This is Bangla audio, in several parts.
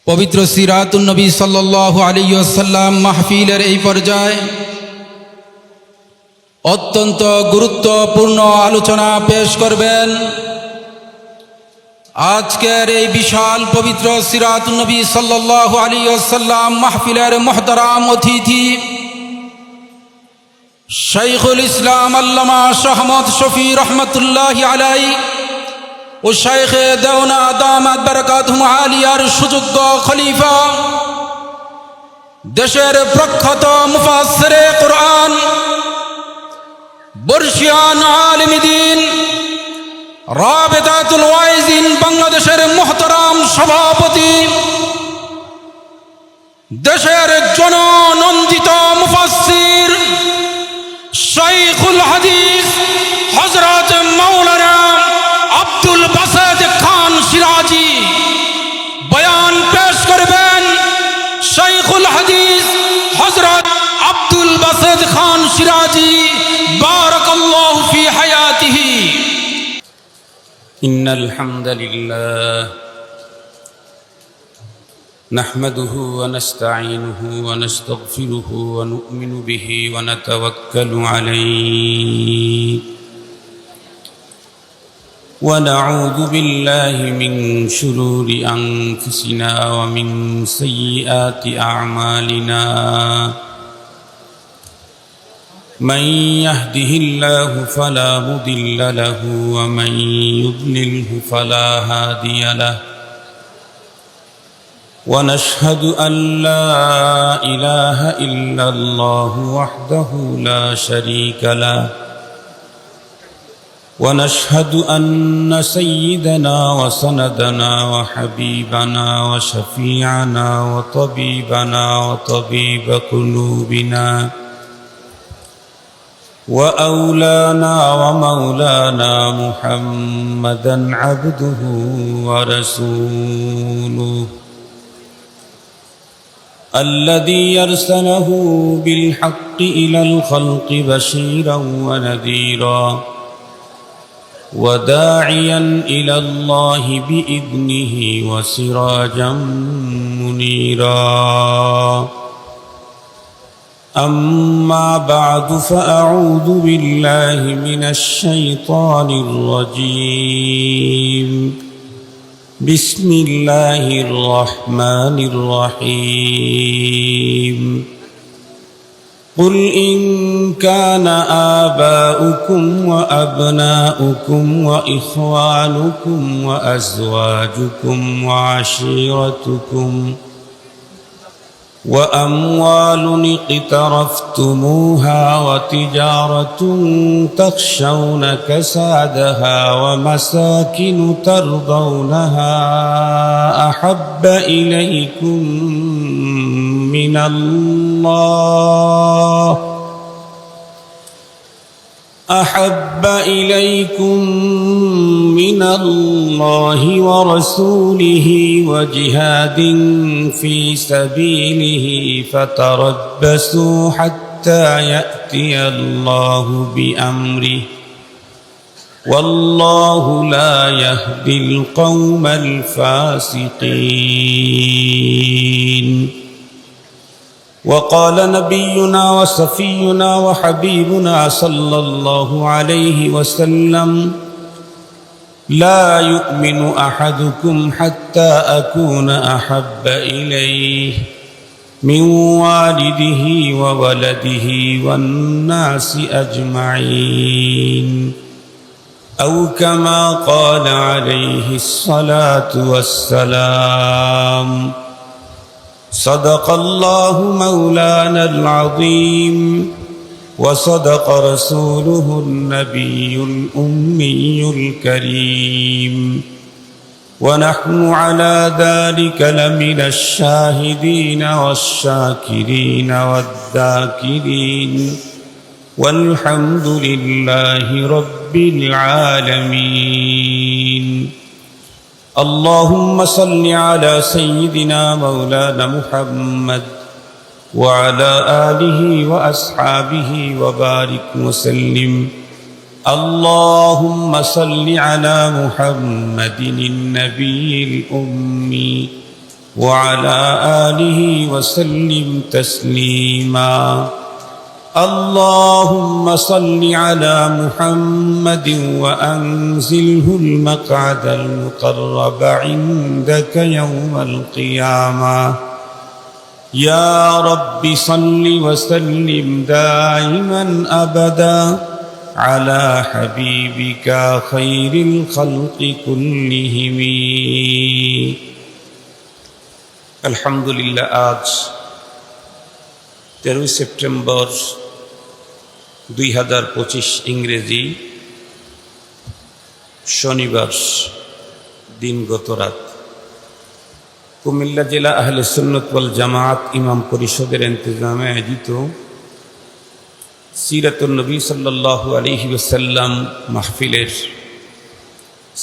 পবিত্র সিরাতুন নবী সাল্লাল্লাহু আলাইহি ওয়াসাল্লাম মাহফিলের এই পর্যায়ে অত্যন্ত গুরুত্বপূর্ণ আলোচনা পেশ করবেন। আজকের এই বিশাল পবিত্র সিরাতুন নবী সাল্লাল্লাহু আলাইহি ওয়াসাল্লাম মাহফিলের মুহতারাম অতিথি শাইখুল ইসলাম আল্লামা শাহ আহমদ শফি রহমতুল্লাহি আলাইহি ও শাইখে দেওনা দামাত বারাকাতুহুম আলিয়ার সুযোগ্য খলিফা, দেশের প্রখ্যাত মুফাসসিরে কুরআন, বর্ষিয়ান আলিম দ্বীন, রাবিতাতুল ওয়াইজিন বাংলাদেশের মুহতারাম সভাপতি, দেশের জননন্দিত মুফাসসির শাইখুল হাদিস হযরত মাওলানা আব্দুল বাসেত খান সিরাজি বয়ান পেশ করবেন। শাইখুল হাদিস হযরত আব্দুল বাসেত খান সিরাজি বারাকাল্লাহু ফি হায়াতিহি। ইন্নাল হামদালিল্লাহ نحمده ونستعينه ونستغفره ونؤمن به ونتوكل عليه ونعوذ بالله من شرور أنفسنا ومن سيئات أعمالنا من يهده الله فلا مضل له ومن يضلله فلا هادي له ونشهد أن لا إله إلا الله وحده لا شريك له ونشهد أن سيدنا وسندنا وحبيبنا وشفيعنا وطبيبنا وطبيب قلوبنا وأولانا ومولانا محمدا عبده ورسوله الذي يرسله بالحق إلى الخلق بشيرا ونذيرا وداعيا إلى الله بإذنه وسراجا منيرا. أما بعد فأعوذ بالله من الشيطان الرجيم. بسم الله الرحمن الرحيم. قل إن كان آباؤكم وأبناؤكم وإخوانكم وأزواجكم وعشيرتكم وأموال اقترفتموها وتجارة تخشون كسادها ومساكن ترضونها أحب إليكم من الله ورسوله وجهاد في سبيله فتربصوا حتى يأتي الله بأمره والله لا يهدي القوم الفاسقين. وقال نبينا وصفينا وحبيبنا صلى الله عليه وسلم: لا يؤمن أحدكم حتى أكون أحب إليه من والده وولده والناس أجمعين، أو كما قال عليه الصلاة والسلام. صدق الله مولانا العظيم وصدق رسوله النبي الأمي الكريم، ونحن على ذلك لمن الشاهدين والشاكرين والذاكرين، والحمد لله رب العالمين. اللهم صل على سيدنا مولانا محمد وعلى آله وأصحابه وبارك وسلم. اللهم صل على محمد النبي الأمي وعلى آله وسلم تسليما اللهم صل على محمد وأنزله المقعد المقرب عندك يوم القيامة يا رب صل وسلم دائما أبدا على حبيبك خير الخلق كلهم الحمد لله আজ 13 সেপ্টেম্বর 2025 ইংরেজি শনিবার দিনগত রাত কুমিল্লা জেলা আহলে সুন্নাত ওয়াল জামাত ইমাম পরিষদের ইন্তজামে আয়োজিত সিরাতুন নবী সাল্লাল্লাহু আলাইহি ওয়াসাল্লাম মাহফিলের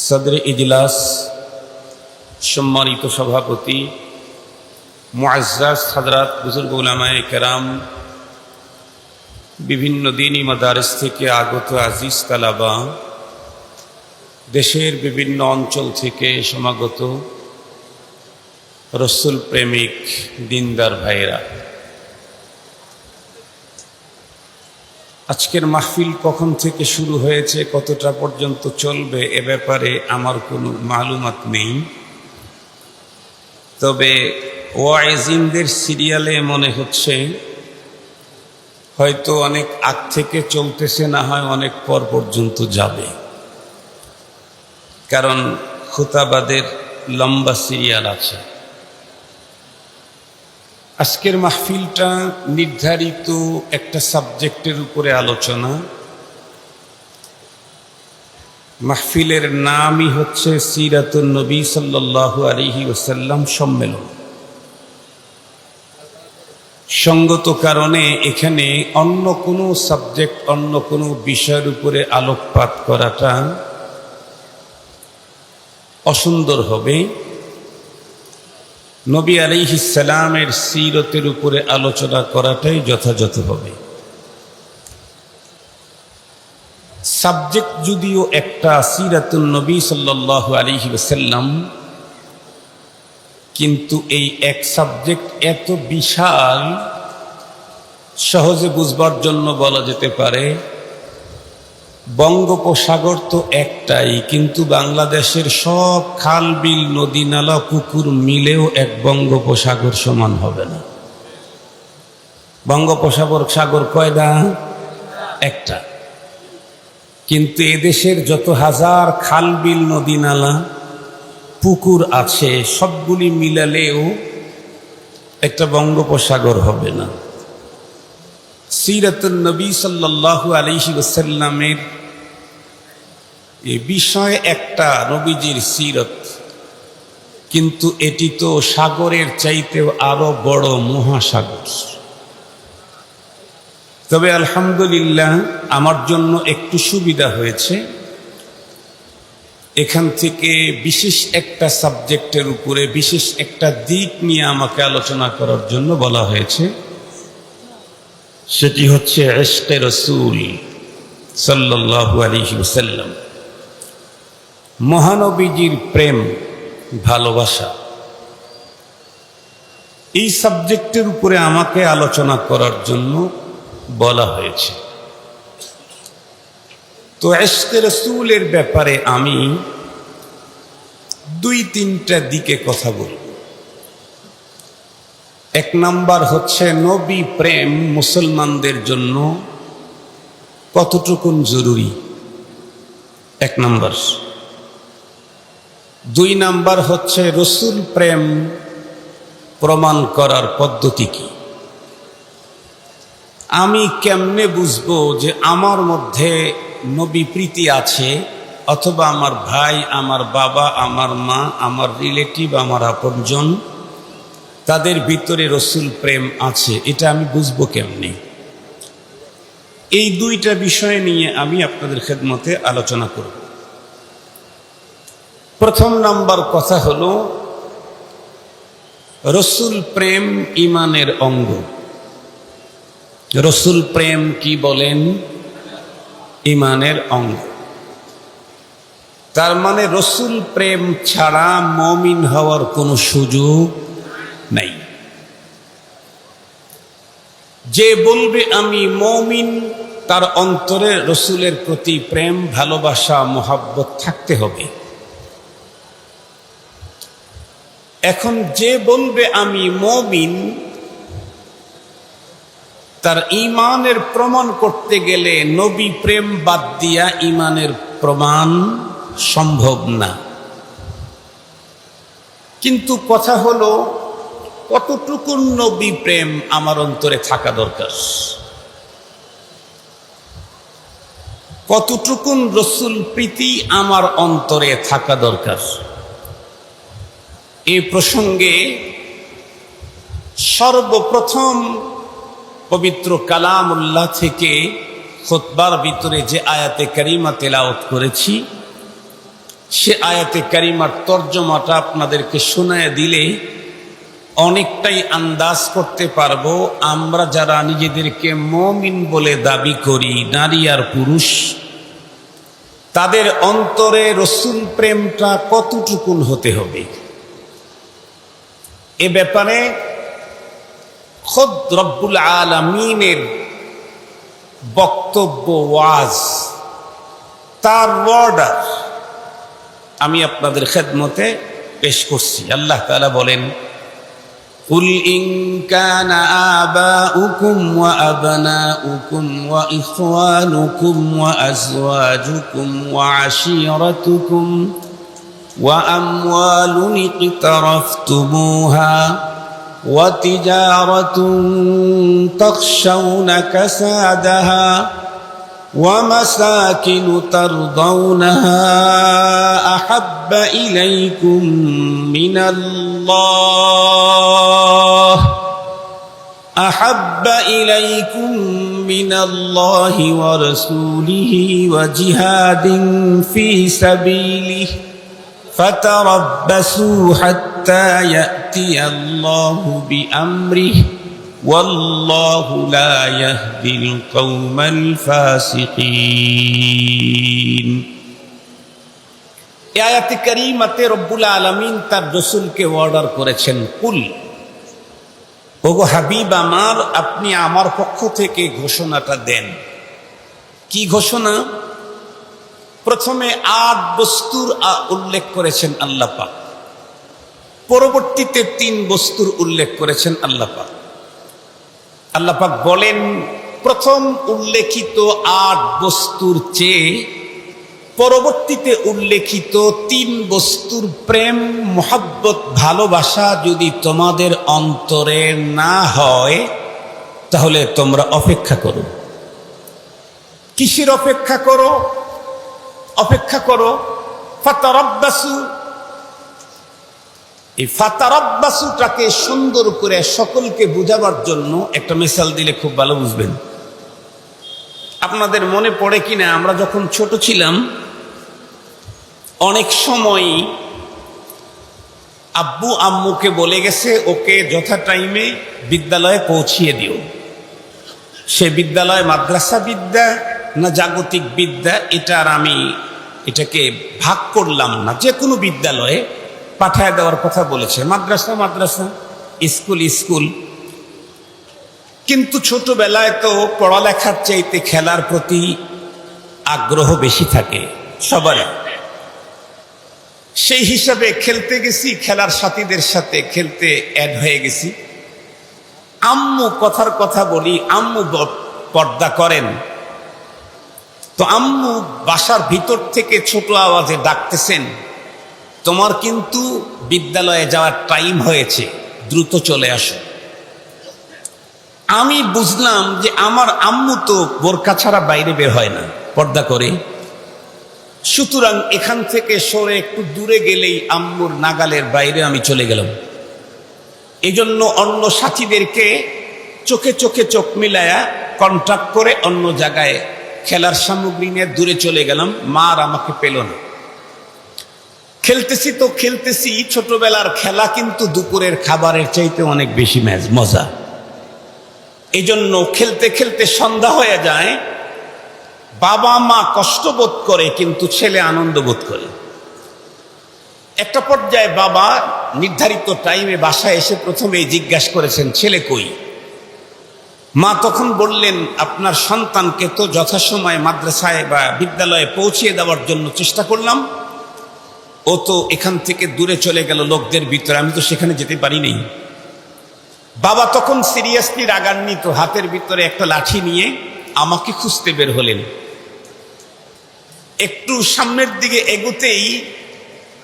সদরে ইজলাস সম্মানিত সভাপতি মুআজ্জাজ হযরত বুজুর্গ উলামায়ে কেরাম বিভিন্ন দ্বীনি মাদারিস থেকে আগত আজিজ তালাবা দেশের বিভিন্ন অঞ্চল থেকে সমাগত রসুল প্রেমিক দিনদার ভাইরা, আজকের মাহফিল কখন থেকে শুরু হয়েছে, কতটা পর্যন্ত চলবে এ ব্যাপারে আমার কোনো মালুমাত নেই। তবে ওয়াইজিনদের সিরিয়ালে মনে হচ্ছে হয়তো অনেক আগ থেকে চলতেছে, না হয় অনেক পর পর্যন্ত যাবে, কারণ খুতাবাদের লম্বা সিরিয়াল আছে। আজকের মাহফিলটা নির্ধারিত একটা সাবজেক্টের উপরে আলোচনা। মাহফিলের নামই হচ্ছে সিরাতুন নবী সাল্লাল্লাহু আলাইহি ওয়াসাল্লাম সম্মেলন। সঙ্গত কারণে এখানে অন্য কোনো সাবজেক্ট, অন্য কোনো বিষয়ের উপরে আলোকপাত করাটা অসুন্দর হবে। নবী আলাইহিস সালামের সিরতের উপরে আলোচনা করাটাই যথাযথ হবে। সাবজেক্ট যদিও একটা সিরাতুন নবী সাল্লাল্লাহু আলাইহি ওয়াসাল্লাম, কিন্তু এই এক সাবজেক্ট এত বিশাল, সহজে বুঝবার জন্য বলা যেতে পারে বঙ্গোপসাগর তো একটাই, কিন্তু বাংলাদেশের সব খাল বিল নদী নালা পুকুর মিলেও এক বঙ্গোপসাগর সমান হবে না। বঙ্গোপসাগর সাগর কয়টা? একটা। কিন্তু এদেশের যত হাজার খাল বিল নদী নালা পুকুর আছে সবগুলি মিলালেও একটা বঙ্গোপসাগর হবে না। সিরাতুন নবী সাল্লাল্লাহু আলাইহি ওয়াসাল্লামের এই বিষয় একটা, নবীজির সিরত, কিন্তু এটি তো সাগরের চাইতেও আরো বড় মহাসাগর। তবে আলহামদুলিল্লাহ আমার জন্য একটু সুবিধা হয়েছে, এখান থেকে বিশেষ একটা সাবজেক্টের উপরে বিশেষ একটা দিক নিয়ে আমাকে আলোচনা করার জন্য বলা হয়েছে। সেটি হচ্ছে ইশকে রাসূল সাল্লাল্লাহু আলাইহি ওয়াসাল্লাম, মহানবীজির প্রেম ভালোবাসা। এই সাবজেক্টের উপরে আমাকে আলোচনা করার জন্য বলা হয়েছে। তো ইশকে রাসূলের ব্যাপারে আমি দুই তিনটা দিকে কথা বলব। এক নাম্বার হচ্ছে নবী প্রেম মুসলমানদের জন্য কতটুকুন জরুরি, এক নাম্বার। দুই নাম্বার হচ্ছে রসুল প্রেম প্রমাণ করার পদ্ধতি কি। আমি কেমনে বুঝবো যে আমার মধ্যে নবী প্রীতি আছে, অথবা আমার ভাই, আমার বাবা, আমার মা, আমার রিলেটিভ, আমার আপনজন, তাদের ভিতরে রসুল প্রেম আছে, এটা আমি বুঝবো কেমনে? এই দুইটা বিষয় নিয়ে আমি আপনাদের খেদমতে আলোচনা করব। প্রথম নাম্বার কথা হলো রসুল প্রেম ঈমানের অঙ্গ। রসুল প্রেম কি বলেন? ঈমানের অঙ্গ। তার মানে রসুল প্রেম ছাড়া মুমিন হওয়ার কোনো সুযোগ নাই। যে বলবে আমি মুমিন, তার অন্তরে রসুলের প্রতি প্রেম, ভালোবাসা, মোহাব্বত থাকতে হবে। এখন যে বলবে আমি মুমিন, তার ঈমানের প্রমাণ করতে গেলে নবী প্রেম বাদ দিয়া ঈমানের প্রমাণ সম্ভব না। কিন্তু কথা হলো, কতটুকু নবী প্রেম আমার অন্তরে থাকা দরকার, কতটুকু রসুল প্রীতি আমার অন্তরে থাকা দরকার। এই প্রসঙ্গে সর্বপ্রথম পবিত্র কালামুল্লাহ থেকে খুতবার ভিতরে যে আয়াতে কারিমা তেলাওয়াত করেছি, সে আয়াতে কারিমার তর্জমাটা আপনাদেরকে শোনায় দিলে অনেকটাই আন্দাজ করতে পারবো আমরা যারা নিজেদেরকে মুমিন বলে দাবি করি, নারী আর পুরুষ, তাদের অন্তরে রসুল প্রেমটা কতটুকুন হতে হবে। এ ব্যাপারে খুদ রব্বুল আলামিনের বক্তব্য, ওয়াজ, তার অর্ডার আমি আপনাদের খেদমতে পেশ করছি। আল্লাহ তাআলা বলেন, قل إن كان آباؤكم وأبناؤكم وإخوانكم وأزواجكم وعشيرتكم وأموال اقترفتموها وتجارة تخشون كسادها ومساكن ترضونها أحب إليكم من الله ورسوله وجهاد في سبيله فتربصوا حتى يأتي الله بأمره والله لا يهدي القوم الفاسقين। এই আয়াতে কারিমাতে রব্বুল আলামিন তার রাসূলকে অর্ডার করেছেন, কুল, ওগো হাবিব আমার, আপনি আমার পক্ষ থেকে ঘোষণাটা দেন। কি ঘোষণা? প্রথমে 8 বস্তুর উল্লেখ করেছেন আল্লাহ পাক, পরবর্তীতে 3 বস্তুর উল্লেখ করেছেন আল্লাহ পাক। আল্লাহ পাক বলেন, প্রথম উল্লেখিত 8 বস্তুর চেয়ে পরবর্তীতে উল্লেখিত 3 বস্তুর প্রেম, মোহাব্বত, ভালোবাসা যদি তোমাদের অন্তরে না হয়, তাহলে তোমরা অপেক্ষা করো। কিসের অপেক্ষা করো? অপেক্ষা করো ফাতারাব্বাসু। এই ফাতারাব্বাসুটাকে সুন্দর করে সকলকে বোঝাবার জন্য একটা মিসাল দিলে খুব ভালো বুঝবেন। আপনাদের মনে পড়ে কিনা, আমরা যখন ছোট ছিলাম অনেক সময় আব্বু আম্মুকে বলে গেছে ওকে যথা টাইমে বিদ্যালয়ে পৌঁছিয়ে দিও। সে বিদ্যালয় মাদ্রাসা বিদ্যা না জাগতিক বিদ্যা, এটাকে ভাগ করলাম না, যে কোনো বিদ্যালয়ে পাঠায় দেওয়ার কথা বলেছে। মাদ্রাসা মাদ্রাসা, স্কুল স্কুল। কিন্তু ছোটবেলায় তো পড়ালেখার চাইতে খেলার প্রতি আগ্রহ বেশি থাকে সবারই। সেই হিসাবে খেলতে গেছি, খেলার সাথীদের সাথে খেলতে অ্যাড হয়ে গেছি। আম্মু, কথার কথা বলি, আম্মু পর্দা করেন, তো আম্মু বাসার ভিতর থেকে ছোট আওয়াজে ডাকতেছেন, তোমার কিন্তু বিদ্যালয়ে যাওয়ার টাইম হয়েছে, দ্রুত চলে আসো। আমি বুঝলাম যে আমার আম্মু তো বোরকা ছাড়া বাইরে বের হয় না, পর্দা করে। সুতরাং এখান থেকে সরে একটু দূরে গেলেই আম্মুর নাগালের বাইরে আমি চলে গেলাম। এই জন্য অন্য সাথীদেরকে চোখে চোখে চোখ মিলায়া কন্ট্যাক্ট করে অন্য জায়গায় খেলার সামগ্রী নিয়ে দূরে চলে গেলাম। মার আমাকে পেল না। খেলতেছি তো খেলতেছি, ছোটবেলার খেলা কিন্তু দুপুরের খাবারের চাইতে অনেক বেশি মজা। এই জন্য খেলতে খেলতে সন্ধ্যা হয়ে যায়। বাবা মা কষ্ট বোধ করে, কিন্তু ছেলে আনন্দ বোধ করে। একটা পর্যায়ে বাবা নির্ধারিত টাইমে বাসায় এসে প্রথমেই জিজ্ঞাসা করেছেন, ছেলে কই? মা তখন বললেন, আপনার সন্তানকে তো যথাসময়ে মাদ্রাসায় বা বিদ্যালয়ে পৌঁছিয়ে দেওয়ার জন্য চেষ্টা করলাম, ও তো এখান থেকে দূরে চলে গেল লোকদের ভিতরে, আমি তো সেখানে যেতে পারিনি। বাবা তখন সিরিয়াসলি রাগান্বিত, হাতের ভিতরে একটা লাঠি নিয়ে আমাকে খুঁজতে বের হলেন। একটু সামনের দিকে এগোতেই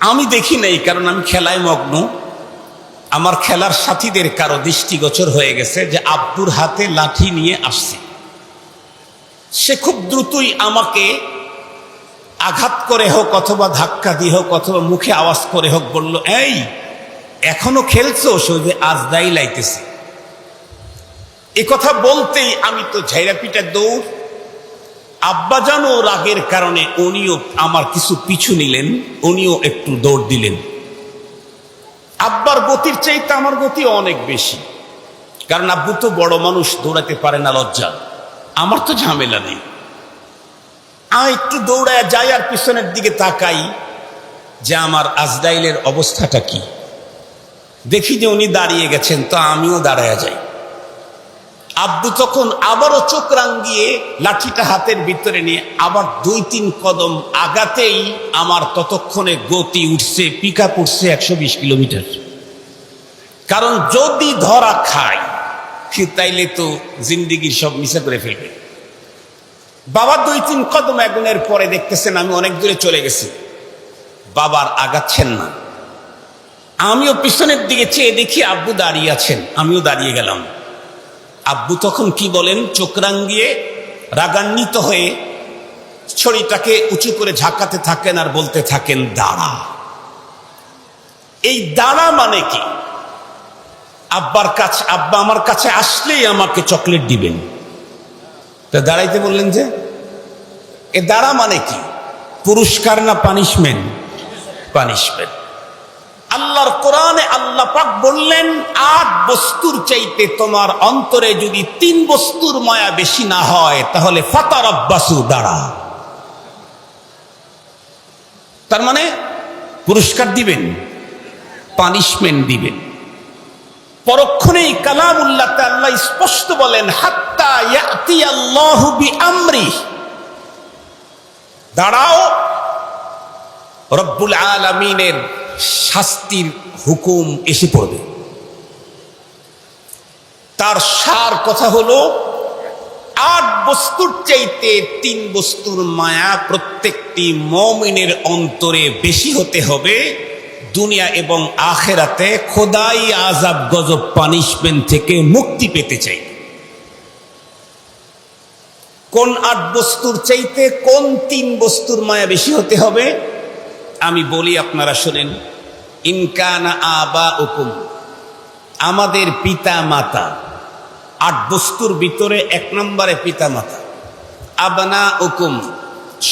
আমি দেখি নাই, কারণ আমি খেলায় মগ্ন। আমার খেলার সাথীদের কারো দৃষ্টিগোচর হয়ে গেছে যে আব্বুর হাতে লাঠি নিয়ে আসছে। সে খুব দ্রুতই আমাকে আঘাত করে হোক অথবা ধাক্কা দিয়ে হোক অথবা মুখে আওয়াজ করে হোক বলল, এই এখনো খেলছো? সে আজদাই লাইতেছে। এ কথা বলতেই আমি তো ঝাইরা পিটা দৌড়। আব্বাজানও রাগের কারণে উনিও আমার কিছু পিছু নিলেন, উনিও একটু দৌড় দিলেন। আব্বার গতির চাইতে আমার গতি অনেক বেশি, কারণ আব্বু তো বড় মানুষ, দৌড়াতে পারে না, লজ্জা। আমার তো ঝামেলা নেই। আমি একটু দৌড়ায় যাই আর পিছনের দিকে তাকাই যে আমার আজরাইলের অবস্থাটা কি। দেখি যে উনি দাঁড়িয়ে গেছেন, তো আমিও দাঁড়ায় যাই। আব্বু তখন আবারও চোখ রাঙিয়ে লাঠিটা হাতের ভিতরে নিয়ে আবার 2-3 কদম আগাতেই আমার ততক্ষণে গতি উঠছে, পিক আপ উঠছে 120 কিলোমিটার। কারণ যদি ধরা খাই তাইলে তো জিন্দিগির সব মিশা করে ফেলবে। বাবা 2-3 কদম এগোনের পরে দেখতেছেন আমি অনেক দূরে চলে গেছি, বাবার আগাচ্ছেন না। আমিও পিছনের দিকে চেয়ে দেখি আব্বু দাঁড়িয়ে আছেন, আমিও দাঁড়িয়ে গেলাম। আব্বু তখন কি বলেন, চোখ রাঙিয়ে রাগান্বিত হয়ে ছড়িটাকে উঁচু করে ঝাঁকাতে থাকেন আর বলতে থাকেন, দাঁড়া। এই দাঁড়া মানে কি? আব্বা আমার কাছে আসলেই আমাকে চকলেট দিবেন। তা দাঁড়াইতে বললেন যে, এ দাঁড়া মানে কি? পুরস্কার না পানিশমেন্ট? পানিশমেন্ট। আল্লাহর কোরআনে আল্লাহ পাক বললেন, 8 বস্তুর চাইতে তোমার অন্তরে যদি 3 বস্তুর মায়া বেশি না হয় তাহলে ফাতারাব্বাসু, দাঁড়া। তার মানে পুরস্কার দিবেন, পানিশমেন্ট দিবেন। পরক্ষণেই কালামুল্লাহ আল্লাহ স্পষ্ট বলেন, হাত্তা ইয়াতি আল্লাহু বিআমরি, দাঁড়াও, রব্বুল আলামিনের শাস্তির হুকুম এসে পড়বে। তার সার কথা হলো, 8 বস্তুর চাইতে 3 বস্তুর মায়া প্রত্যেকটি মুমিনের অন্তরে বেশি হতে হবে, দুনিয়া এবং আখেরাতে খোদাই আযাব গজব পানিশমেন্ট থেকে মুক্তি পেতে চাই। কোন 8 বস্তুর চাইতে কোন 3 বস্তুর মায়া বেশি হতে হবে? আমি বলি, আপনারা শোনেন। ইনকানা আবাউকুম, আমাদের পিতা মাতা। 8 বস্তুর ভিতরে 1 নম্বরে পিতা মাতা। আবনাউকুম,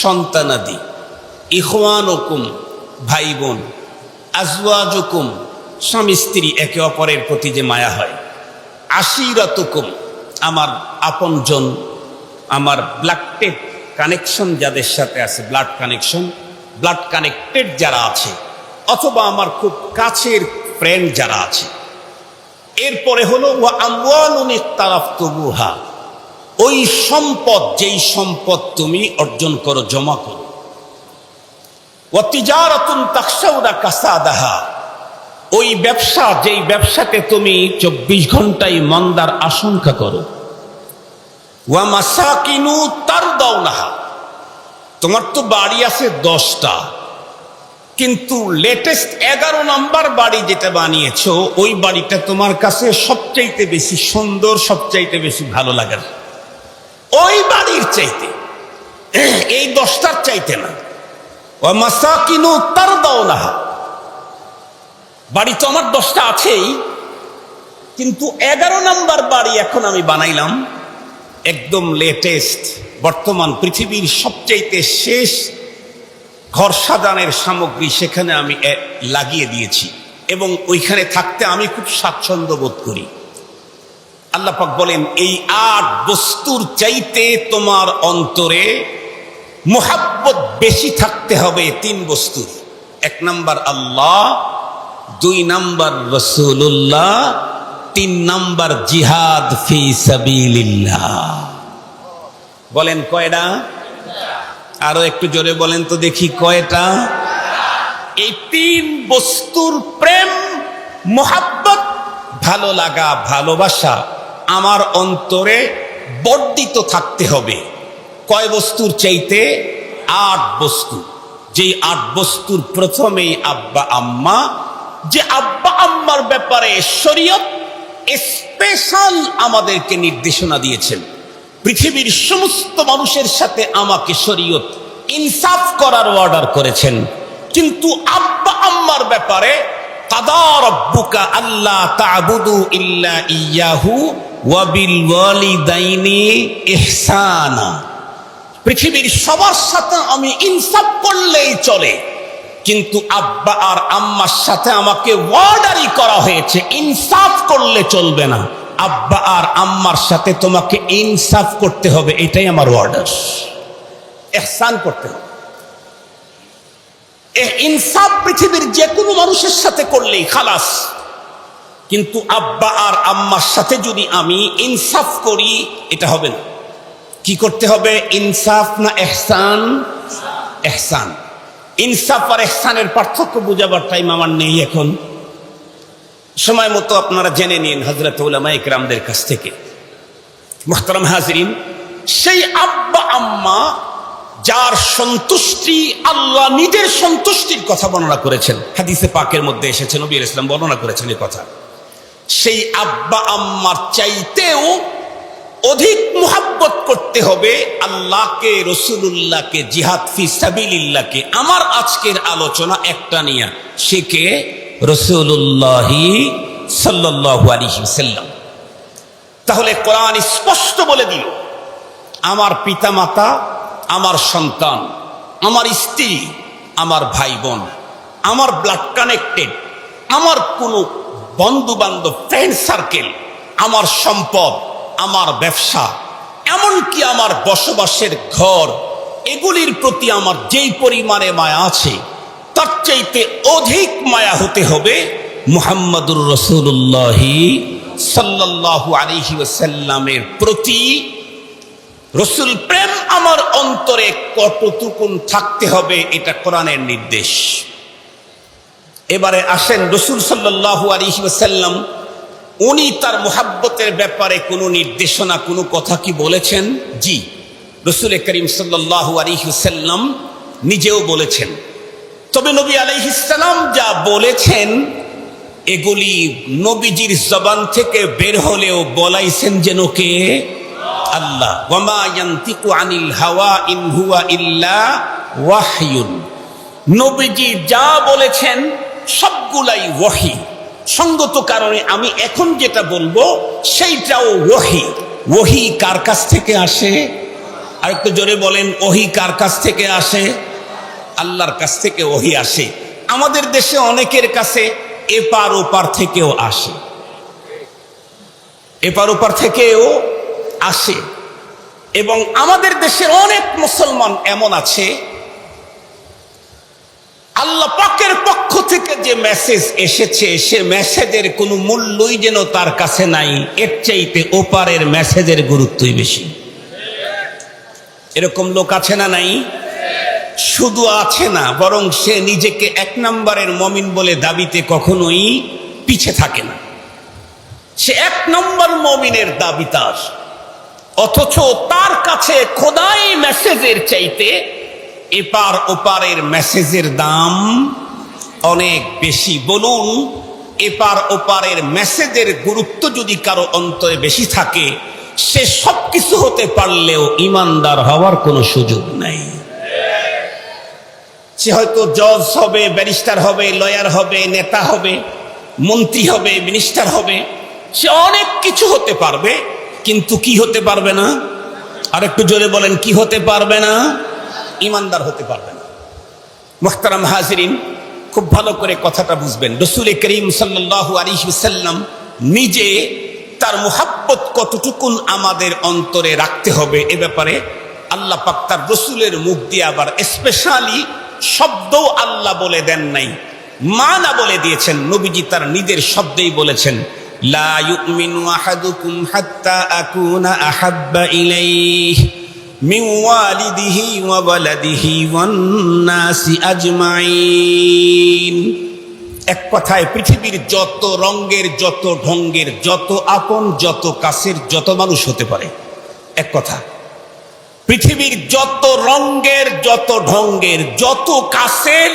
সন্তানাদি। ইখওয়ানুকুম, ভাই বোন। আজওয়াজুকুম, স্বামী স্ত্রী, একে অপরের প্রতি যে মায়া হয়। আশিরাতুকুম, আমার আপনজন, আমার ব্লাড কানেকশন যাদের সাথে আছে, ব্লাড কানেকশন, ব্লাড কানেক্টেড যারা আছে, অথবা আমার খুব কাছের ফ্রেন্ড যারা আছে। এরপরে হলো ওয়া আমওয়ালুন ইকতারাফতুমুহা, ওই সম্পদ, যেই সম্পদ তুমি অর্জন করো, জমা করো। ওয়া তিজারাতুন তাখশাউনা কাসাদাহা, ওই ব্যবসা, যেই ব্যবসাতে তুমি 24 ঘন্টাই মন্দার আশঙ্কা করো। ওয়া মাসাকিনু তারদাউনাহা, তোমার তো বাড়ি আছে 10টা, কিন্তু লেটেস্ট 11 নম্বর বাড়ি যেটা বানিয়েছো, ওই বাড়িটা তোমার কাছে সবচাইতে বেশি সুন্দর, সবচাইতে বেশি ভালো লাগে ওই বাড়ির চাইতে, এই 10টার চাইতে না। ওয়া মাসাকিনু তারদাউনাহা, বাড়ি তো আমার 10টা আছেই, কিন্তু 11 নম্বর বাড়ি এখন আমি বানাইলাম, একদম লেটেস্ট, বর্তমান পৃথিবীর সবচাইতে শেষ ঘর সাজানোর সামগ্রী সেখানে আমি লাগিয়ে দিয়েছি, এবং ওইখানে থাকতে আমি খুব স্বাচ্ছন্দ্য বোধ করি। আল্লাহ পাক বলেন, এই 8 বস্তুর চাইতে তোমার অন্তরে মুহাব্বত বেশি থাকতে হবে 3 বস্তুর। 1 নম্বর আল্লাহ, 2 নাম্বার রাসূলুল্লাহ, 3 নাম্বার জিহাদ ফি সাবিলিল্লাহ। বলেন কয়টা? আরো একটু জোরে বলেন তো দেখি কয়টা? এই 3 বস্তুর প্রেম, মোহাব্বত, ভালো লাগা, ভালোবাসা আমার অন্তরে বর্ধিত থাকতে হবে। কয় বস্তুর চাইতে? 8 বস্তু। যেই 8 বস্তুর প্রথমেই আব্বা আম্মা, যে আব্বা আম্মার ব্যাপারে শরীয়ত স্পেশাল আমাদেরকে নির্দেশনা দিয়েছেন। পৃথিবীর সমস্ত মানুষের সাথে আমাকে শরীয়ত ইনসাফ করার অর্ডার করেছেন, কিন্তু আব্বা আম্মার ব্যাপারে কাদা রাব্বুকা আল্লা তা'বুদু ইল্লা ইয়াহু ওয়া বিল ওয়ালিদাইনি ইহসানা। পৃথিবীর সবার সাথে আমি ইনসাফ করলেই চলে, কিন্তু আব্বা আর আম্মার সাথে আমাকে ওয়ার্ডারই করা হয়েছে ইনসাফ করলে চলবে না। আব্বা আর আম্মার সাথে তোমাকে ইনসাফ করতে হবে, এটাই আমার অর্ডার। ইহসান করতে হবে। ইনসাফ পৃথিবীর যে কোনো মানুষের সাথে করলেই খালাস, কিন্তু আব্বা আর আম্মার সাথে যদি আমি ইনসাফ করি এটা হবে না। কি করতে হবে? ইনসাফ না ইহসান? ইহসান। ইনসাফ আর ইহসানের পার্থক্য বুঝাবার টাইম আমার নেই এখন। সময় মতো আপনারা জেনে নিন হযরত উলামায়ে কেরামদের কাছ থেকে। মুহতারাম হাজিরিন, সেই আব্বা আম্মা যার সন্তুষ্টি, আল্লাহ নিজের সন্তুষ্টির কথা বর্ণনা করেছেন, হাদিসে পাকের মধ্যে এসেছে, নবী আলাইহিস সালাম বর্ণনা করেছেন এই কথা। সেই আব্বা আম্মার চাইতেও অধিক মুহাব্বত করতে হবে আল্লাহকে, রাসূলুল্লাহকে, জিহাদ ফি সাবিলিল্লাহকে। আমার আজকের আলোচনা একটা নিয়ে, সে কে? রাসূলুল্লাহ সাল্লাল্লাহু আলাইহি ওয়াসাল্লাম। তাহলে কোরআন স্পষ্ট বলে দিল, আমার পিতামাতা, আমার সন্তান, আমার স্ত্রী, আমার ভাই বোন, আমার ব্লাড কানেক্টেড, আমার কোনো বন্ধু বান্ধব, ফ্রেন্ড সার্কেল, আমার সম্পদ, আমার ব্যবসা, এমনকি আমার বসবাসের ঘর, এগুলির প্রতি আমার যেই পরিমাণে মায়া আছে তার চাইতে অধিক মায়া হতে হবে মুহাম্মাদুর রাসূলুল্লাহ সাল্লাল্লাহু আলাইহি ওয়াসাল্লামের প্রতি। রসুল প্রেম আমার অন্তরে কতটুকুন থাকতে হবে, এটা কোরআনের নির্দেশ। এবারে আসেন, রসুল সাল্লাল্লাহু আলাইহি ওয়াসাল্লাম উনি তার মুহাব্বতের ব্যাপারে কোনো নির্দেশনা, কোনো কথা কি বলেছেন? জি, রসুল করিম সাল্লাল্লাহু আলাইহি ওয়াসাল্লাম নিজেও বলেছেন। তবে নবী আলাইহিস সালাম যা বলেছেন এগুলি নবীজির জবান থেকে বের হলেও বলাইছেন যেন কে? আল্লাহ। ওয়ামা ইয়ানতিকু আনিল হাওয়া ইন হুয়া ইল্লা ওয়াহয়ুন। নবীজি যা বলেছেন সবগুলাই ওহী। সঙ্গত কারণে আমি এখন যেটা বলবো সেইটাও ওহী। ওহী কার কাছ থেকে আসে? আরেকটু জোরে বলেন, ওহী কার কাছ থেকে আসে? আল্লাহর কাছ থেকে ওহী আসে। আমাদের দেশে অনেকের কাছে এপার ওপার থেকেও আসে, এপার ওপার থেকেও আসে। এবং আমাদের দেশের অনেক মুসলমান এমন আছে, আল্লাহ পাকের পক্ষ থেকে যে মেসেজ এসেছে সে মেসেজের কোনো মূল্যই যেন তার কাছে নাই, এর চাইতে ওপারের মেসেজের গুরুত্বই বেশি। এরকম লোক আছে না নাই? শুধু আছে না, বরং সে নিজেকে 1 নম্বরের মমিন বলে দাবিতে কখনোই পিছে থাকে না। সে 1 নম্বর মমিনের দাবিদার, অথচ তার কাছে খোদাই মেসেজের চাইতে এপার ওপারের মেসেজের দাম অনেক বেশি। বলুন, এপার ওপারের মেসেজের গুরুত্ব যদি কারো অন্তরে বেশি থাকে, সে সবকিছু হতে পারলেও ইমানদার হওয়ার কোনো সুযোগ নাই। সে হয়তো জজ হবে, ব্যারিস্টার হবে, লয়ার হবে, নেতা হবে, মন্ত্রী হবে, মিনিস্টার হবে, সে অনেক কিছু হতে পারবে, কিন্তু কি হতে পারবে না? আর একটু জোরে বলেন, কি হতে পারবে না? ইমানদার হতে পারবে না। মুহতারাম হাজিরিন, খুব ভালো করে কথাটা বুঝবেন। রাসূল করিম সাল্লাল্লাহু আলাইহি ওয়াসাল্লাম নিজে তার মুহাব্বত কতটুকুন আমাদের অন্তরে রাখতে হবে এ ব্যাপারে আল্লাহ পাক তার রাসূলের মুখ দিয়ে আবার স্পেশালি শব্দও আল্লাহ বলে দেন নাই, মানা বলে দিয়েছেন। নবীজি তার নিজের শব্দেই বলেছেন, লা ইউমিনু আহাদুকুম হাত্তা আকুনা আহাব্বা ইলাইহি মিন ওয়ালিদিহি ওয়া ওয়ালাদিহি ওয়ান নাসি আজমাইন। এক কথায় পৃথিবীর যত রঙের, যত ঢঙ্গের, যত আপন, যত কাছের, যত মানুষ হতে পারে, এক কথা, পৃথিবীর যত রঙের, যত ঢঙ্গের, যত কাছের,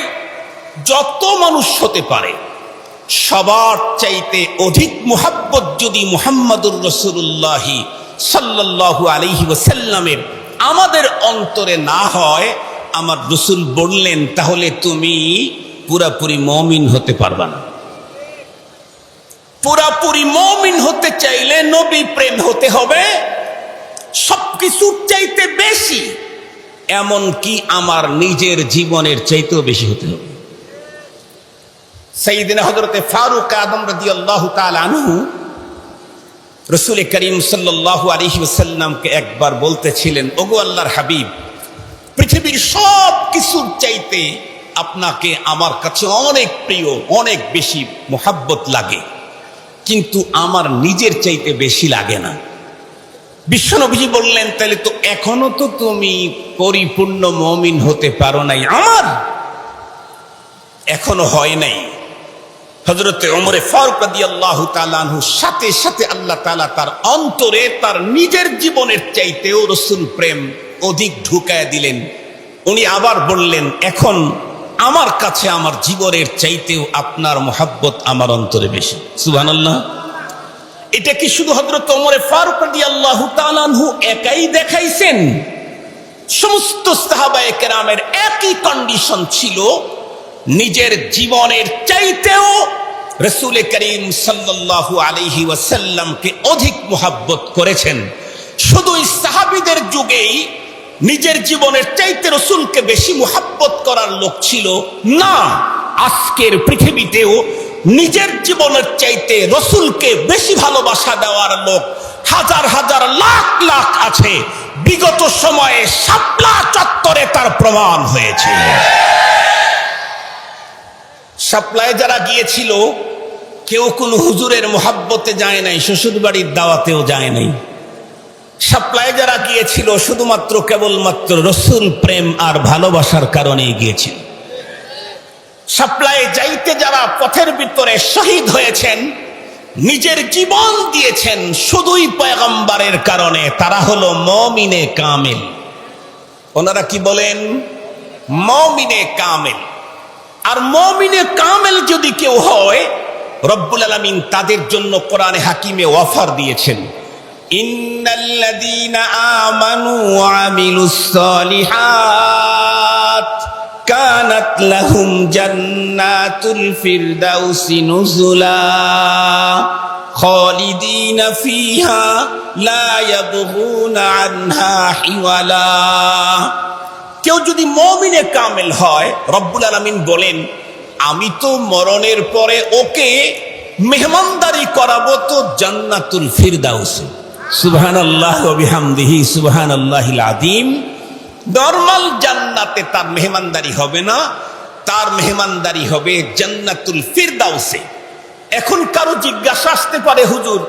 যত মানুষ হতে পারে, সবার চাইতে অধিক মুহাব্বত যদি মুহাম্মাদুর রাসূলুল্লাহ সাল্লাল্লাহু আলাইহি ওয়াসাল্লামের আমাদের অন্তরে না হয়, আমার রাসূল বললেন, তাহলে তুমি পুরাপুরি মুমিন হতে পারবা না। পুরাপুরি মুমিন হতে চাইলে নবী প্রেম হতে হবে সবকিছুর চাইতে বেশি, এমনকি আমার নিজের জীবনের চাইতেও বেশি হতে হবে। সাইয়েদনা হযরতে ফারুক আযম রাদিয়াল্লাহু তাআলা আনহু রাসূল করিম সাল্লাল্লাহু আলাইহি ওয়াসাল্লামকে একবার বলতেছিলেন, ওগো আল্লাহর হাবিব, পৃথিবীর সব কিছুর চাইতে আপনাকে আমার কাছে অনেক প্রিয়, অনেক বেশি মোহাব্বত লাগে, কিন্তু আমার নিজের চাইতে বেশি লাগে না। বিশ্বনবী বললেন, তাহলে তো এখনো তো তুমি পরিপূর্ণ মুমিন হতে পারো নাই, আমার এখনো হয় নাই। হযরতে ওমরে ফারুক রাদিয়াল্লাহু তাআলা আনহুর সাথে সাথে আল্লাহ তাআলা তার অন্তরে তার নিজের জীবনের চাইতেও রাসূল প্রেম অধিক ঢুকায় দিলেন। উনি আবার বললেন, এখন আমার কাছে আমার জীবনের চাইতেও আপনার মুহাব্বত আমার অন্তরে বেশি। সুবহানাল্লাহ। এটা কি শুধু হযরত ওমরে ফারুক রাদিয়াল্লাহু তাআলা আনহু একাই দেখাইছেন? সমস্ত সাহাবায়ে কেরামের একই কন্ডিশন ছিল, নিজের জীবনের চাইতেও রাসূল করিম সাল্লাল্লাহু আলাইহি ওয়াসাল্লামকে অধিক মুহাব্বত করেছেন। শুধু সাহাবীদের যুগেই নিজের জীবনের চাইতে রাসূলকে বেশি মুহাব্বত করার লোক ছিল না, আজকের পৃথিবীতেও নিজের জীবনের চাইতে রাসূলকে বেশি ভালোবাসা দেওয়ার লোক হাজার হাজার লাখ লাখ আছে। বিগত সময়ে শাপলা চত্বরে তার প্রমাণ হয়েছে। শাপলায় যারা গিয়েছিল, কেউ কোনো হুজুরের মুহাব্বতে যায় নাই, শ্বশুর বাড়ির দাওয়াতেও যায় নাই। শাপলায় যারা গিয়েছিল শুধুমাত্র কেবলমাত্র রাসূল প্রেম আর ভালোবাসার কারণেই গিয়েছিল। শাপলায় যাইতে যারা পথের ভিতরে শহীদ হয়েছেন, নিজের জীবন দিয়েছেন শুধুই পয়গম্বরের কারণে, তারা হলো মুমিনে কামিল। ওনারা কি বলেন? মুমিনে কামিল। আর মুমিনে কামিল যদি কেউ হয়, রব্বুল আলামিন তাদের জন্য কোরআনে হাকিমে অফার দিয়েছেন, ইন্নাল্লাযীনা আমানু ওয়া আমিলুস সালিহাত কানাত লাহুম জান্নাতুল ফিরদাউসি নুজুলা খালিদিনা ফিহা লা ইয়াবগুনা আনহা হিওয়ালা। কেউ যদি মুমিনে কামিল হয়, রব্বুল আলামিন বলেন, আমি তো মরণের পরে ওকে মেহমানদারি করাবো তো জান্নাতুল ফিরদাউসে। সুবহানাল্লাহ ওয়া বিহামদিহি সুবহানাল্লাহিল আযীম। নরমাল জান্নাতে তার মেহমানদারি হবে না, তার মেহমানদারি হবে জান্নাতুল ফিরদাউসে। এখন কারো জিজ্ঞাসা আসতে পারে, হুজুর,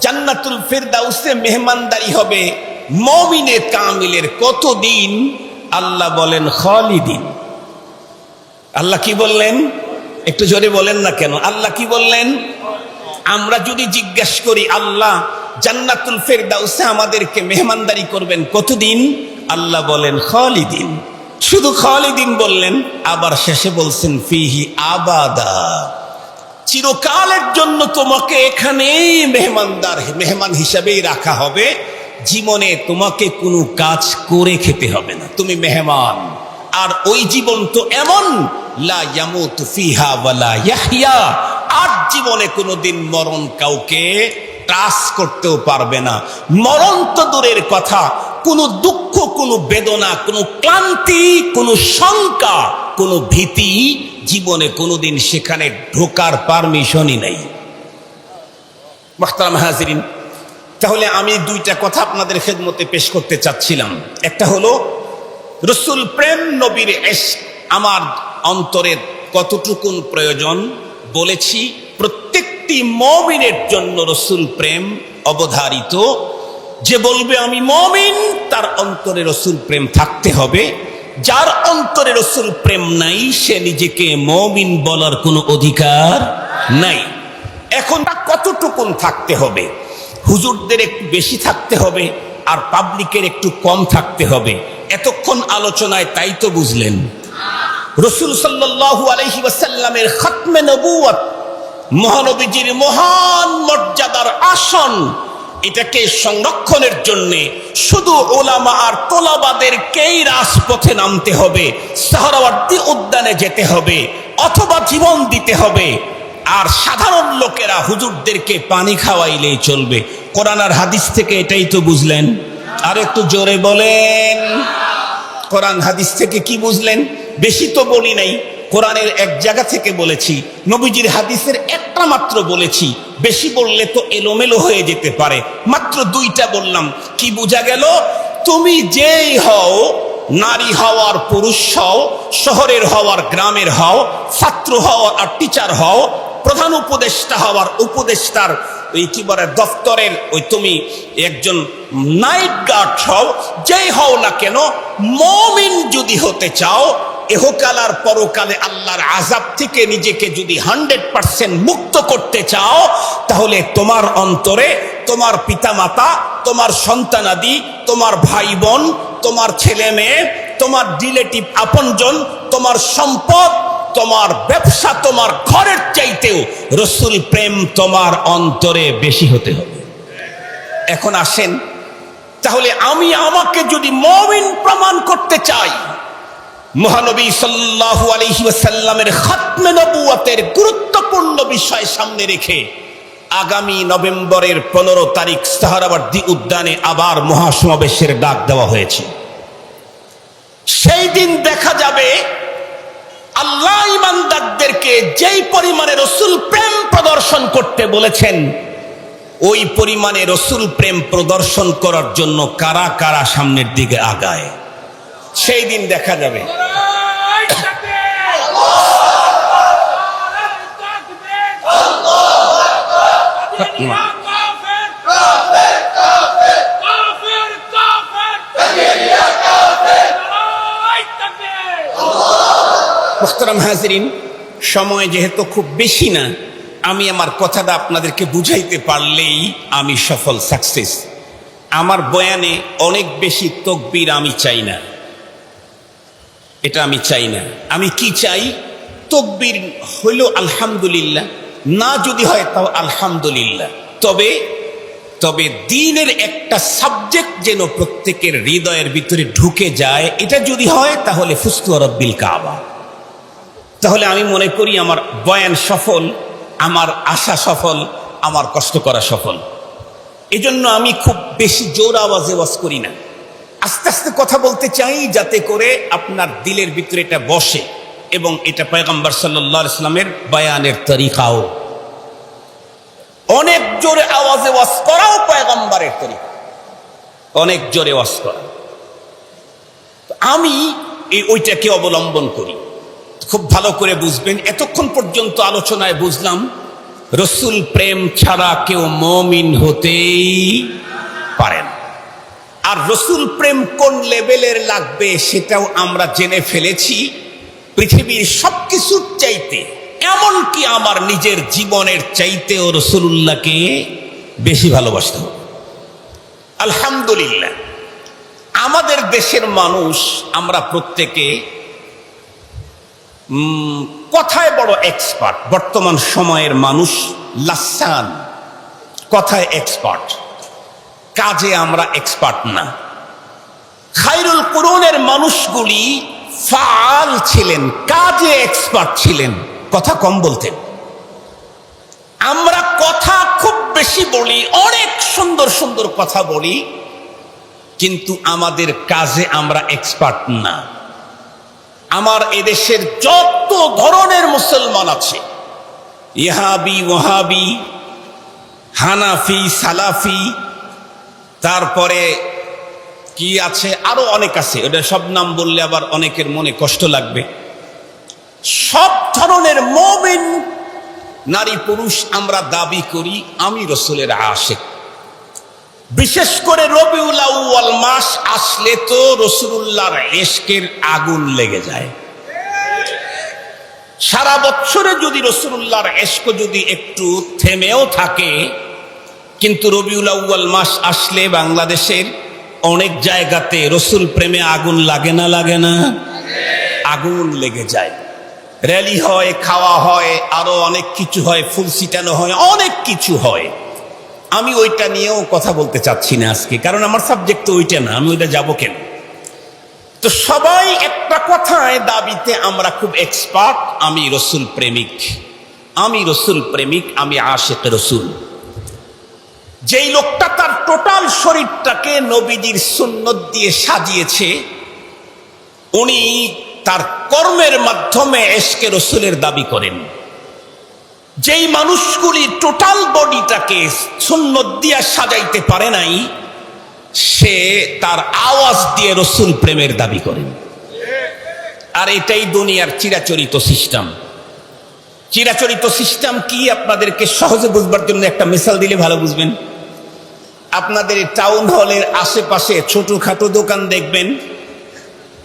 জান্নাতুল ফিরদাউসে মেহমানদারি হবে মুমিনে কামিলের কতদিন? আল্লাহ বলেন খালিদিন। আল্লাহ কি বললেন? একটু জোরে বলেন না কেন? আল্লাহ কি বললেন? আমরা যদি জিজ্ঞেস করি, আল্লাহ জান্নাতুল ফিরদাউসে আমাদেরকে মেহমানদারি করবেন কতদিন? আল্লাহ বলেন খালিদিন। শুধু খালিদিন বললেন, আবার শেষে বলছেন ফিহি আবাদা, চিরকালের জন্য তোমাকে এখানে মেহমান হিসাবেই রাখা হবে। জীবনে তোমাকে কোনো কাজ করে খেতে হবে না, তুমি মেহমান। আর ওই জীবন তো এমন, লা ইয়ামুতু ফিহা ওয়ালা ইয়াহইয়া, আর জীবনে কোনোদিন মরণ কাউকে টাচ করতেও পারবে না। মরণ তো দূরের কথা, কোনো দুঃখ, কোনো বেদনা, কোনো ক্লান্তি, কোনো শঙ্কা, কোনো ভীতি জীবনে কোনোদিন সেখানে ঢোকার পারমিশনই নেই। মুহতারাম হাজিরিন, তাহলে আমি দুইটা কথা আপনাদের খেদমতে পেশ করতে চাচ্ছিলাম। একটা হলো রাসূল প্রেম, নবীর ইশক আমার অন্তরে কতটুকুন প্রয়োজন বলেছি। প্রত্যেকটি মুমিনের জন্য রসুল প্রেম অবধারিত। যে বলবে আমি মুমিন, তার অন্তরে রসুল প্রেম থাকতে হবে। যার অন্তরে রসুল প্রেম নাই, সে নিজেকে মুমিন বলার কোনো অধিকার নাই। এখন তা কতটুকুন থাকতে হবে? হুজুরদের একটু বেশি থাকতে হবে, আর পাবলিকের একটু কম থাকতে হবে। এতক্ষণ আলোচনায় তাই তো বুঝলেন। রাসূল সাল্লাল্লাহু আলাইহি ওয়াসাল্লামের খতমে নবুয়ত, মহানবীজির মহান মর্যাদার আসন, এটাকে সংরক্ষণের জন্য শুধু উলামা আর তোলাবাদেরকেই রাজপথে নামতে হবে, সাহারাওয়ার্দী উদ্যানে যেতে হবে, অথবা জীবন দিতে হবে। আর সাধারণ লোকেরা হুজুরদেরকে পানি খাওয়াইলেই চলবে। কোরআন আর হাদিস থেকে এটাই তো বুঝলেন। আর একটু জোরে বলেন, কোরআন হাদিস থেকে কি বুঝলেন? বেশি তো বলি নাই, কোরআনের এক জায়গা থেকে বলেছি, নবীজির হাদিসের একটা মাত্র বলেছি। বেশি বললে তো এলোমেলো হয়ে যেতে পারে, মাত্র দুইটা বললাম। কি বোঝা গেল? তুমি যেই হও, নারী হও আর পুরুষ হও, শহরের হও আর গ্রামের হও, ছাত্র হও আর টিচার হও, প্রধান উপদেষ্টা হওয়ার উপদেষ্টার কি বলে দফতরের তুমি একজন নাইট গার্ড হও, যেই হও না কেন, মুমিন যদি হতে চাও, এহকাল আর পরকালে আল্লাহর আযাব থেকে নিজেকে যদি 100% মুক্ত করতে চাও, তাহলে তোমার অন্তরে তোমার পিতামাতা, তোমার সন্তানাদি, তোমার ভাই বোন, তোমার ছেলে মেয়ে, তোমার রিলেটিভ আপনজন, তোমার সম্পদ, তোমার ব্যবসা, তোমার ঘরের চাইতেও রসুল প্রেম তোমার অন্তরে বেশি হতে হবে। এখন আসেন, তাহলে আমি আমাকে যদি মুমিন প্রমাণ করতে চাই, মহানবী সাল্লাল্লাহু আলাইহি ওয়াসাল্লামের খতমে নবুয়তের গুরুত্বপূর্ণ বিষয় সামনে রেখে আগামী নভেম্বরের 15 তারিখ সাহারাওয়ার্দী উদ্যানে আবার মহাসমাবেশের ডাক দেওয়া হয়েছে। সেই দিন দেখা যাবে আল্লাহ ইমানদারদেরকে যেই পরিমাণে রসুল প্রেম প্রদর্শন করতে বলেছেন, ওই পরিমাণে রসুল প্রেম প্রদর্শন করার জন্য কারা কারা সামনের দিকে আগায়, সেই দিন দেখা যাবে। মুহতারাম হাজিরিন, সময় যেহেতু খুব বেশি না, আমি আমার কথাটা আপনাদেরকে বুঝাইতে পারলেই আমি সফল, সাকসেস। আমার বয়ানে অনেক বেশি তাকবীর আমি চাই না, এটা আমি চাই না। আমি কি চাই? তাকবীর হইল আলহামদুলিল্লাহ, না যদি হয় তাও আলহামদুলিল্লাহ। তবে দ্বীনের একটা সাবজেক্ট যেন প্রত্যেকের হৃদয়ের ভিতরে ঢুকে যায়, এটা যদি হয় তাহলে ফুস্তু রাব্বিল কাবা। তাহলে আমি মনে করি আমার বয়ান সফল, আমার আশা সফল, আমার কষ্ট করা সফল। এজন্য আমি খুব বেশি জোর আওয়াজে ওয়াজ করি না, আস্তে আস্তে কথা বলতে চাই, যাতে করে আপনার দিলের ভিতরে এটা বসে। এবং এটা পয়গম্বর সাল্লাল্লাহু আলাইহি ওয়াসাল্লামের বয়ানের তরিকাও। অনেক জোরে আওয়াজে ওয়াজ করাও পয়গম্বরের তরিকা, অনেক জোরে ওয়াজ করা। আমি ওইটাকে অবলম্বন করি। খুব ভালো করে বুঝবেন, এতক্ষণ পর্যন্ত আলোচনায় বুঝলাম রসুল প্রেম ছাড়া কেউ মুমিন হতেই পারে না। আর রসুল প্রেম কোন লেভেলের লাগবে সেটাও আমরা জেনে ফেলেছি। পৃথিবীর সবকিছুর চাইতে, এমনকি আমার নিজের জীবনের চাইতেও রসুলুল্লাহকে বেশি ভালোবাসতে হবে। আলহামদুলিল্লাহ, আমাদের দেশের মানুষ আমরা প্রত্যেকে কথায় বড় এক্সপার্ট। বর্তমান সময়ের মানুষ লাসান, কথায় এক্সপার্ট, কাজে আমরা এক্সপার্ট না। খায়রুল কুরুনের মানুষগুলি ফাআল ছিলেন, কাজে এক্সপার্ট ছিলেন, কথা কম বলতেন। আমরা কথা খুব বেশি বলি, অনেক সুন্দর সুন্দর কথা বলি, কিন্তু আমাদের কাজে আমরা এক্সপার্ট না। আমার এদেশের যত ধরনের মুসলমান আছে, ইহাবি, ওয়াহাবি, হানাফি, সালাফি, তারপরে কি আছে আরো অনেক আছে, ওটা সব নাম বললে আবার অনেকের মনে কষ্ট লাগবে। সব ধরনের মুমিন নারী পুরুষ আমরা দাবি করি আমি রসুলের আশিক। বিশেষ করে রবিউল আউয়াল মাস আসলে তো রসুলুল্লাহর ইশকের আগুন লেগে যায়। সারা বছরে যদি রসুলুল্লাহর ইশক যদি একটু থেমেও থাকে, কিন্তু রবিউল আউয়াল মাস আসলে বাংলাদেশের অনেক জায়গাতে রসুল প্রেমে আগুন লাগে না, লাগে না? আগুন লেগে যায়। র্যালি হয়, খাওয়া হয়, আরো অনেক কিছু হয়, ফুল ছিটানো হয়, অনেক কিছু হয়। আমি ওইটা নিয়েও কথা বলতে চাচ্ছি না আজকে, কারণ আমার সাবজেক্ট তো ওইটা না, আমি ওইটা যাবো কেন? তো সবাই একটা কথায় দাবিতে আমরা খুব এক্সপার্ট, আমি রসুল প্রেমিক, আমি রসুল প্রেমিক, আমি আশিক রসুল। যেই লোকটা তার টোটাল শরীরটাকে নবীজির সুন্নত দিয়ে সাজিয়েছে, উনি তার কর্মের মাধ্যমে ইশকে রসুলের দাবি করেন। যেই মানুষগুলি টোটাল বডিটাকে সুন্নত দিয়ে সাজাইতে পারে নাই, সে তার আওয়াজ দিয়ে রসুল প্রেমের দাবি করেন। আর এটাই দুনিয়ার চিরাচরিত সিস্টেম। চিরাচরিত সিস্টেম কি আপনাদেরকে সহজে বুঝবার জন্য একটা মিসাল দিলে ভালো বুঝবেন। আপনাদের টাউন হলের আশেপাশে ছোটখাটো দোকান দেখবেন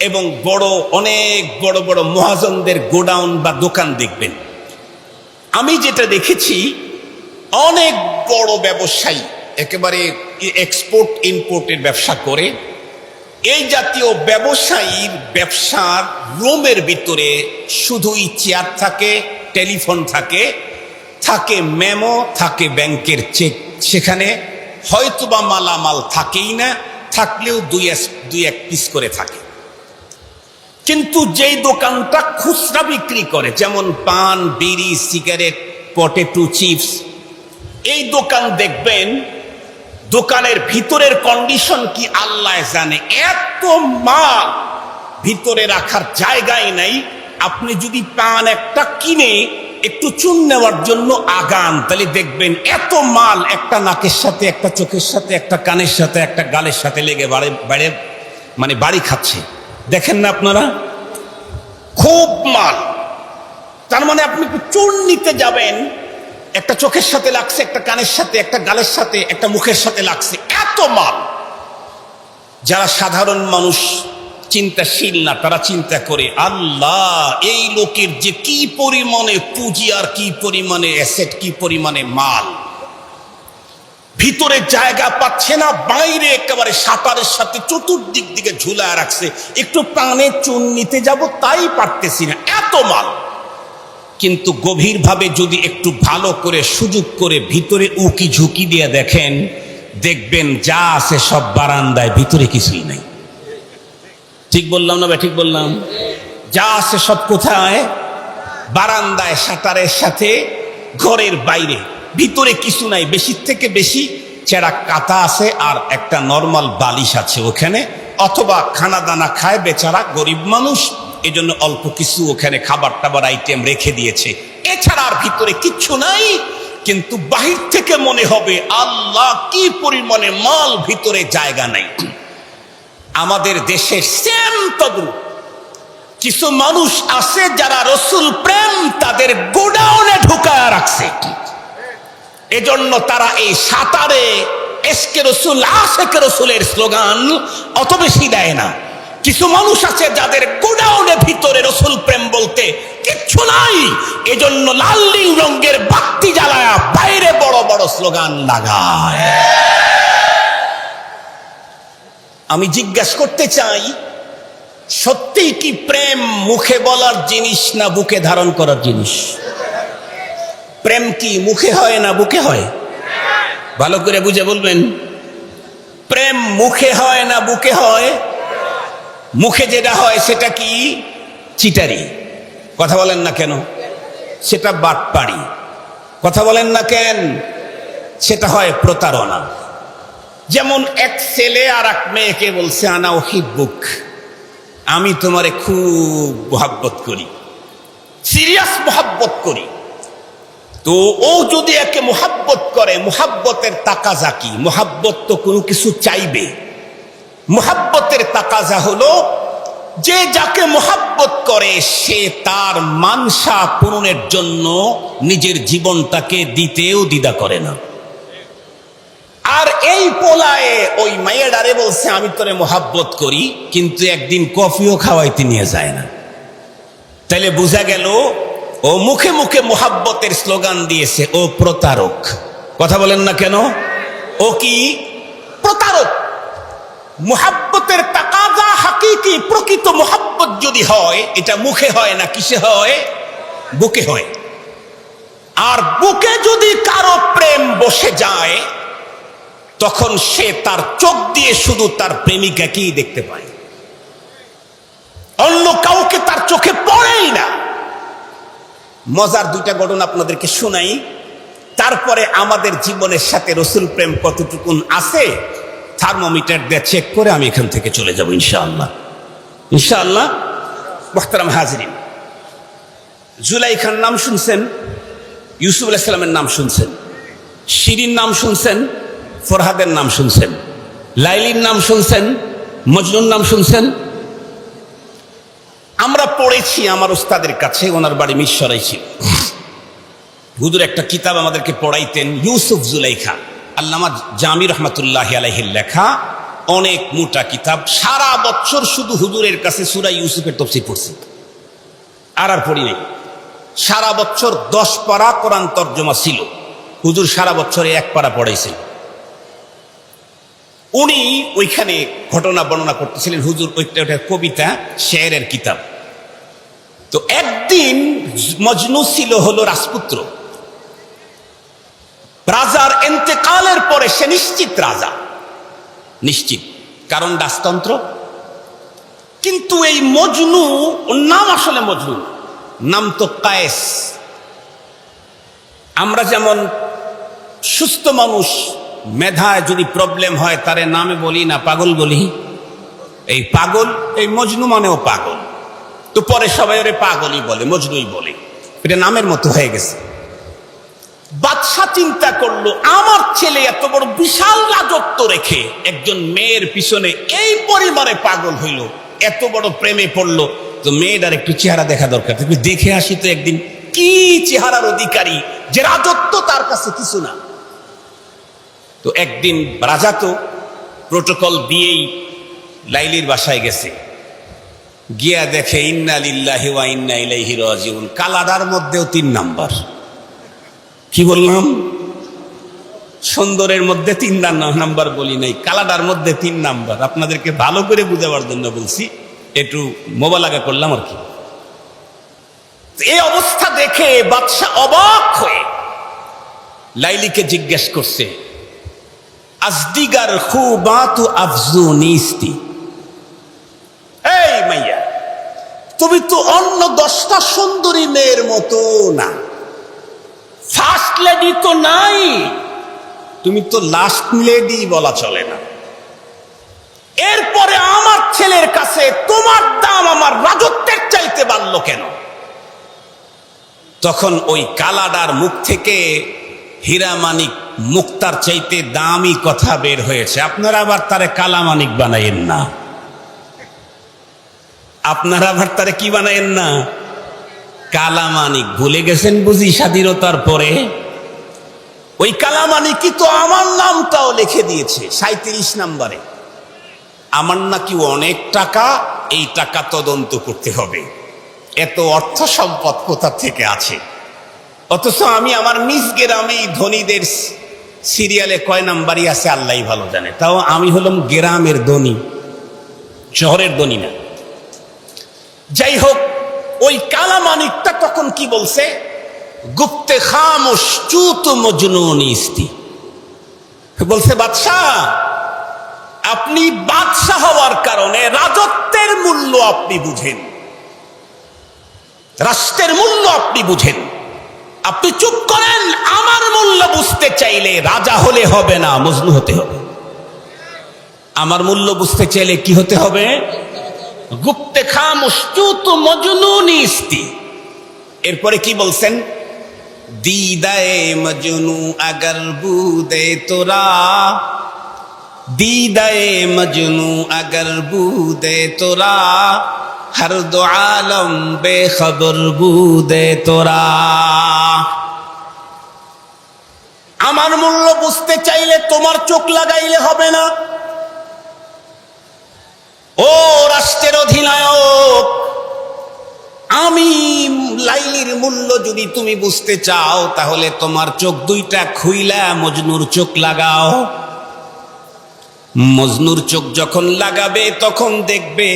এবং বড় অনেক বড় বড় মহাজনদের গোডাউন বা দোকান দেখবেন। আমি যেটা দেখেছি, অনেক বড় ব্যবসায়ী একেবারে এক্সপোর্ট ইম্পোর্টের ব্যবসা করে, এই জাতীয় ব্যবসায়ীর ব্যবসার রুমের ভিতরে শুধুই চেয়ার থাকে, টেলিফোন থাকে, থাকে মেমো, থাকে ব্যাংকের চেক, সেখানে হয়তোবা মালামাল থাকেই না, থাকলেও দুই এক পিস করে থাকে। কিন্তু যেই দোকানটা খুচরা বিক্রি করে, যেমন পান, বিড়ি, সিগারেট, পটেটো চিপস, এই দোকান দেখবেন দোকানের ভিতরের কন্ডিশন কি আল্লাহ জানে, এত মাল ভিতরে রাখার জায়গাই নাই। আপনি যদি পান একটা কিনে একটু চুন নেওয়ার জন্য আগান, তাহলে দেখবেন এত মাল একটা নাকের সাথে, একটা চোখের সাথে, একটা কানের সাথে, একটা গালের সাথে লেগে বাড়ি খাচ্ছে। দেখেন না আপনারা, খুব মাল। তার মানে আপনি চুন নিতে যাবেন, একটা চোখের সাথে লাগছে, একটা কানের সাথে, একটা গালের সাথে, একটা মুখের সাথে লাগছে, এত মাল। যারা সাধারণ মানুষ চিন্তাশীল না, তারা চিন্তা করে আল্লাহ, এই লোকের যে কি পরিমাণে পুঁজি আর কি পরিমাণে অ্যাসেট, কি পরিমাণে মাল, ভিতরে জায়গা পাচ্ছে না, বাইরে একেবারে শাটারের সাথে চতুর্দিক দিকে ঝুলায় রাখছে, একটু প্রাণে চুন নিতে যাব তাই পারতেছি না, এত মাল। কিন্তু গভীরভাবে যদি একটু ভালো করে সুযোগ করে ভিতরে উকি ঝুঁকি দিয়ে দেখেন, দেখবেন যা আছে সব বারান্দায়, ভিতরে কিছুই নাই। ঠিক বললাম না? ঠিক বললাম? যা আছে সব কোথায়? বারান্দায়, শাটারের সাথে, ঘরের বাইরে, ভিতরে কিছু নাই। বেশি থেকে বেশি চেরা কাতা আছে আর একটা নর্মাল বালিশ আছে ওখানে, অথবা খানা দানা খায় বেচারা গরিব মানুষ, এজন্য অল্প কিছু ওখানে খাবার টাবার আইটেম রেখে দিয়েছে, এছাড়া আর ভিতরে কিচ্ছু নাই। কিন্তু বাহির থেকে মনে হবে আল্লাহ কি পরিমাণে মাল, ভিতরে জায়গা নাই। আমাদের দেশের সেম তদ্রুপ কিছু মানুষ আছে যারা রসুল প্রেম তাদের গোডাউনে ঢুকায়া রাখছে, এজন্য তারা এই সাতারে ইশকে রসুল, আশিক রসুলের স্লোগান অত বেশি দেয় না। কিছু মানুষ আছে যাদের গোডাউনে ভিতরে রসুল প্রেম বলতে কিচ্ছু নাই, এজন্য লাল নীল রঙের বাতি জ্বালায়া বাইরে বড় বড় স্লোগান লাগায়। আমি জিজ্ঞাসা করতে চাই, সত্যি কি প্রেম মুখে বলার জিনিস না বুকে ধারণ করার জিনিস? প্রেম কি মুখে হয় না বুকে হয়? ভালো করে বুঝে বলবেন। প্রেম মুখে হয় না বুকে হয়? মুখে যেটা হয় সেটা কি? চিটারি। কথা বলেন না কেন? সেটা বাটপাড়ি। কথা বলেন না কেন? সেটা হয় প্রতারণা। যেমন এক ছেলে আর এক মেয়েকে বলছে আনা উহিব্বুক, আমি তোমারে খুব মোহাব্বত করি, সিরিয়াস মোহাব্বত করি। তো ও যদি একে মোহাব্বত করে, মোহাব্বতের তাকাজা কি? মোহাব্বত তো কোনো কিছু চাইবে। মোহাব্বতের তাকাজা হলো যে যাকে মোহাব্বত করে সে তার মানসা পূরণের জন্য নিজের জীবনটাকে দিতেও দ্বিধা করে না। আর এই পোলায় ওই মাইয়াডারে বলছে আমি তোরে মোহাব্বত করি, কিন্তু একদিন কফিও খাওয়াইতে নিয়ে যায় না। তাইলে বোঝা গেল ও মুখে মুখে মোহাব্বতের স্লোগান দিয়েছে, ও প্রতারক। কথা বলেন না কেন? ও কি প্রতারক। মোহাব্বতের তাকাজা হাকিকি প্রকৃত মোহাব্বত যদি হয়, এটা মুখে হয় না, কিসে হয়? বুকে হয়। আর বুকে যদি কারো প্রেম বসে যায়, তখন সে তার চোখ দিয়ে শুধু তার প্রেমিকাকেই দেখতে পায়, অন্য কাউকে তার চোখে পড়েই না। মজার দুইটা ঘটনা আপনাদেরকে শোনাই, তারপরে আমাদের জীবনের সাথে রসুল প্রেম কতটুকুন আছে থার্মোমিটার দিয়ে চেক করে আমি এখান থেকে চলে যাব ইনশাআল্লাহ। ইনশাআল্লাহ। মুহতারাম হাজিরিন, জুলাইখার নাম শুনছেন, ইউসুফ আলাইহিস সালামের নাম শুনছেন, শিরিন নাম শুনছেন, ফরহাদের নাম শুনছেন, লাইলির নাম শুনছেন, মজনুর নাম শুনছেন। আমরা পড়েছি আমার উস্তাদের কাছে, ওনার বাড়ি মিরসরাই ছিল। হুজুর একটা কিতাব আমাদেরকে পড়াইতেন, ইউসুফ জুলাইখা, আল্লামা জামি রহমাতুল্লাহি আলাইহির লেখা, অনেক মোটা কিতাব। সারা বছর শুধু হুজুরের কাছে সূরা ইউসুফের তাফসীর পড়ছি, আর পড়ি নাই। সারা বছর 10 পারা কোরআন তরজমা ছিল, হুজুর সারা বছরে 1 পারা পড়াইছেন। উনি ওইখানে ঘটনা বর্ণনা করতেছিলেন, হুজুর ওইটা কবিতা শেরের কিতাব। তো একদিন মজনু ছিল হলো রাজপুত্র, রাজার ইন্তেকালের পরে সে নিশ্চিত রাজা, নিশ্চিত, কারণ রাজতন্ত্র। কিন্তু এই মজনু, ওর নাম আসলে মজনু, নাম তো কায়েস। আমরা যেমন সুস্থ মানুষ মেধায় যদি প্রবলেম হয় তারে নামে বলি না, পাগল বলি। এই পাগল, এই মজনু মানেও পাগল। তো পরে সবাই ওরে পাগলই বলে, মজনুই বলে, এটা নামের মতো হয়ে গেছে। বাদশা চিন্তা করলো, আমার ছেলে এত বড় বিশাল রাজত্ব রেখে একজন মেয়ের পিছনে এই পরিবারে পাগল হইল, এত বড় প্রেমে পড়লো, তো মেয়েটার একটু চেহারা দেখা দরকার, তুমি দেখে আসি তো একদিন কি চেহারার অধিকারী, যে রাজত্ব তার কাছে কিছু না। তো একদিন রাজা তো প্রটোকল দিয়েই লাইলির বাসায় গেছে, গিয়া দেখে ইন্না লিল্লাহি ওয়া ইন্না ইলাইহি রাজিউন, কালাডার মধ্যেও 3 নাম্বার। কি বললাম? সুন্দরের মধ্যে 3 নাম্বার বলি নাই, কালাডার মধ্যে 3 নাম্বার। আপনাদেরকে ভালো করে বুঝাবার জন্য বলছি, একটু মোবালাগা করলাম আর কি। এই অবস্থা দেখে বাদশা অবাক হয়ে লাইলিকে জিজ্ঞেস করছে, আজদিগার খুবাতু আফজুনিস্তি, এই মাইয়া, তুমি তো অন্য 10টা সুন্দরী মেয়ের মতো না, ফার্স্ট লেডি তো নাই, তুমি তো লাস্ট লেডি বলা চলে না। এরপরে আমার ছেলের কাছে তোমার দাম আমার রাজত্বের চাইতে বাড়লো কেন? তখন ওই কালাডার মুখ থেকে হীরামানিক মুক্তার চাইতে দামি কথা বের হয়েছে। আপনারা আবার তারে কালামানিক বানাইেন না, আপনারা আবার তারে কি বানাইেন না, কালামানিক। ভুলে গেছেন বুঝি স্বাধীনতার পরে? ওই কালামানিকই তো আমার নামটাও লিখে দিয়েছে 37 নম্বরে। আমার নাকি অনেক টাকা, এই টাকা তদন্ত করতে হবে, এত অর্থ সম্পদ কোথা থেকে আছে। অথচ আমি আমার নিজ গ্রামে ধনীদের সিরিয়ালে কয় নাম্বারই আছে আল্লাহ ভালো জানে, তাও আমি হলাম গ্রামের ধনী, শহরের ধনী না। যাই হোক, ওই কালামানিকটা তখন কি বলছে, গুপ্তে খামোশ চুত মজনুনিস্তি, বলছে বাদশাহ, আপনি বাদশাহ হওয়ার কারণে রাজত্বের মূল্য আপনি বুঝেন, রাষ্ট্রের মূল্য আপনি বুঝেন, আপনি চুপ করেন। আমার মূল্য বুঝতে চাইলে রাজা হলে হবে না, মজনু হতে হবে। আমার মূল্য বুঝতে চাইলে কি হতে হবে? গুপ্তে খামোশ চুত মজনুনিস্তি। এরপরে কি বলছেন, दीदाए मजनू अगर बूदे तोरा, दीदाए मजनू अगर बूदे तोरा, हर दो आलम बेखबर बुदे তোরা। আমার মূল্য বুঝতে চাইলে তোমার চোখ লাগাইলে হবে না। ও রাষ্ট্রের অধিনায়ক, আমি লাইলির মূল্য যদি তুমি বুঝতে চাও তাহলে তোমার চোখ দুইটা খুইলা মজনুর চোখ লাগাও। মজনুর চোখ যখন লাগাবে তখন দেখবে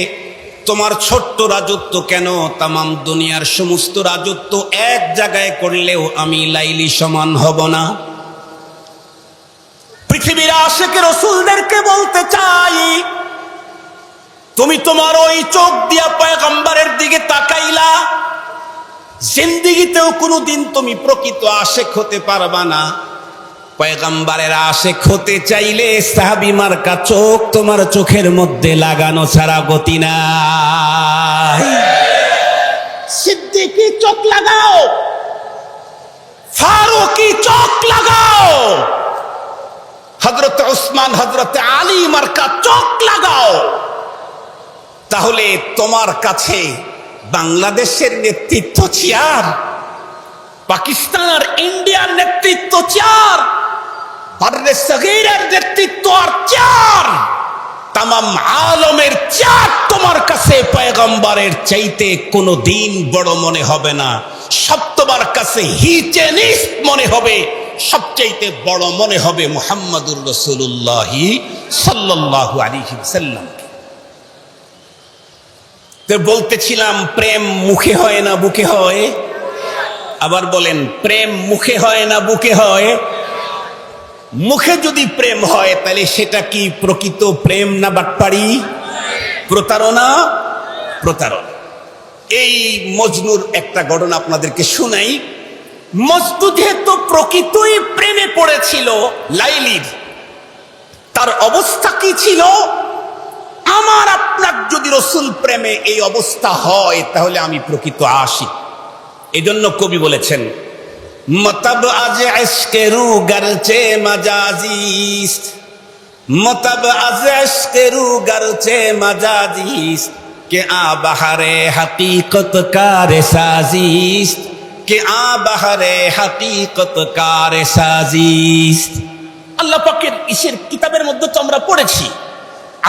তোমার ছোট্ট রাজত্ব কেন, তামাম দুনিয়ার সমস্ত রাজত্ব এক জায়গায় করলেও আমি লাইলি সমান হব না। পৃথিবীর আশিক রাসূলদেরকে বলতে চাই, তুমি তোমার ওই চোখ দিয়া পয়গম্বরের দিকে তাকাইলা, জিন্দেগিতেও কোনোদিন তুমি প্রকৃত আশিক হতে পারবা না। পয়গম্বরের আশিক হতে চাইলে সাহাবী মার্কা চোখ তোমার চোখের মধ্যে লাগানো ছাড়া গতি নাই। সিদ্দিকী চোখ লাগাও, ফারুকী চোখ লাগাও, হযরত উসমান হযরত আলী মার্কা চোখ লাগাও। তাহলে তোমার কাছে বাংলাদেশের নেতৃত্ব চেয়ার, পাকিস্তান আর ইন্ডিয়ার নেতৃত্ব চেয়ার, বাররে সগীরের নেতৃত্ব আর চেয়ার, তামাম আলমের চেয়ার তোমার কাছে পয়গম্বরের চাইতে কোনোদিন বড় মনে হবে না। সব তোমার কাছে হিচে নিচ মনে হবে, সবচাইতে বড় মনে হবে মুহাম্মদুর রাসূলুল্লাহ সাল্লাল্লাহু আলাইহি ওয়াসাল্লাম। তো বলতেছিলাম প্রেম মুখে হয় না বুকে হয়। আবার বলেন, প্রেম মুখে হয় না বুকে হয়? মুখে যদি প্রেম হয় তাহলে সেটা কি প্রকৃত প্রেম না বাটপাড়ি, প্রতারণা? প্রতারণা। এই মজনুর একটা ঘটনা আপনাদেরকে শুনাই। মজনু যেহেতু প্রকৃতই প্রেমে পড়েছিল লাইলির, তার অবস্থা কি ছিল? আমার আপনার যদি রসুল প্রেমে এই অবস্থা হয় তাহলে আমি প্রকৃত আশিক। এজন্য কবি বলেছেন, মতব আজ ইশকে রু গরচে মজাজিস, মতব আজ ইশকে রু গরচে মজাজিস, কে আ বাহারে হকীকত কারে সাজিস, কে আ বাহারে হকীকত কারে সাজিস। আল্লাহ পাকের ইসের কিতাবের মধ্যে তো আমরা পড়েছি,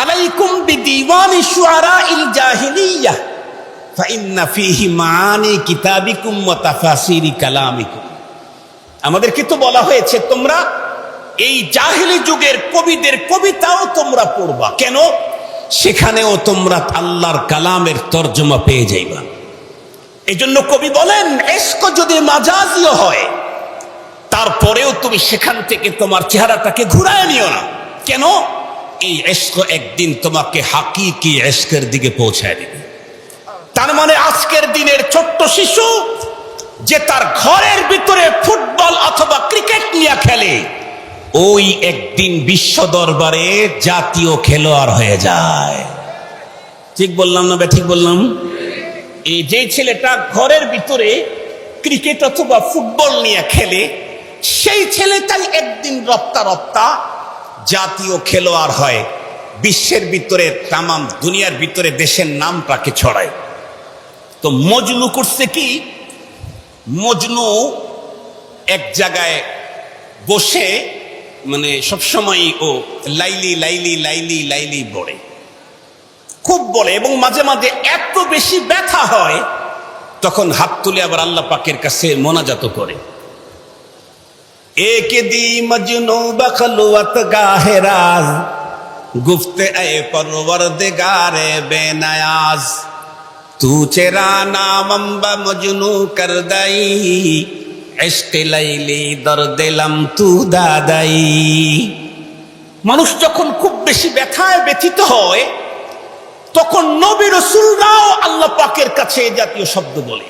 আলাইকুম বিদিওয়ানি শুআরাইল জাহিলিয়াহ ফাইন্না ফীহি মাআনি কিতাবিকুম ওয়া তাফাসিরি কালামিকুম। আমাদেরকে তো বলা হয়েছে তোমরা এই জাহিলি যুগের কবিদের কবিতাও তোমরা পড়বা। কেন? সেখানেও তোমরা আল্লাহর কালামের তরজমা পেয়ে যাইবা। এই জন্য কবি বলেন, ইশক যদি মাজাজিও হয় তারপরেও তুমি সেখান থেকে তোমার চেহারাটাকে ঘুরায় নিও না। কেন? এই ইশক একদিন তোমাকে হাকিকি ইশকের দিকে পৌঁছায় দিবে। তার মানে আজকের দিনের ছোট্ট শিশু যে তার ঘরের ভিতরে ফুটবল অথবা ক্রিকেট নিয়ে খেলে, ওই একদিন বিশ্ব দরবারে জাতীয় খেলোয়াড় হয়ে যায়। ঠিক বললাম না? ঠিক বললাম? এই যে ছেলেটা ঘরের ভিতরে ক্রিকেট অথবা ফুটবল নিয়ে খেলে, সেই ছেলেটাই একদিন রপ্তা রপ্তা জাতীয় খেলোয়াড় হয়, বিশ্বের ভিতরে তামাম দুনিয়ার ভিতরে দেশের নামটাকে ছড়ায়। তো মজনু করছে কি? মজনু এক জায়গায় বসে মানে সবসময় ও লাইলি লাইলি লাইলি লাইলি বলে, খুব বলে, এবং মাঝে মাঝে এত বেশি ব্যথা হয় তখন হাত তুলে আবার আল্লাহ পাকের কাছে মোনাজাত করে। एक दी मजनू बखलवत गाहे राज, गुफ्ते ए परवरदिगारे बेनयाज, तू चेरा नामम ब मजनू कर दई, इश्क लाइली दर्द लम तू दादाई। মানুষ যখন খুব বেশি ব্যথায় ব্যথিত হয় তখন নবী রাসূলরাও আল্লাহ পাকের কাছে এই জাতীয় শব্দ বলে।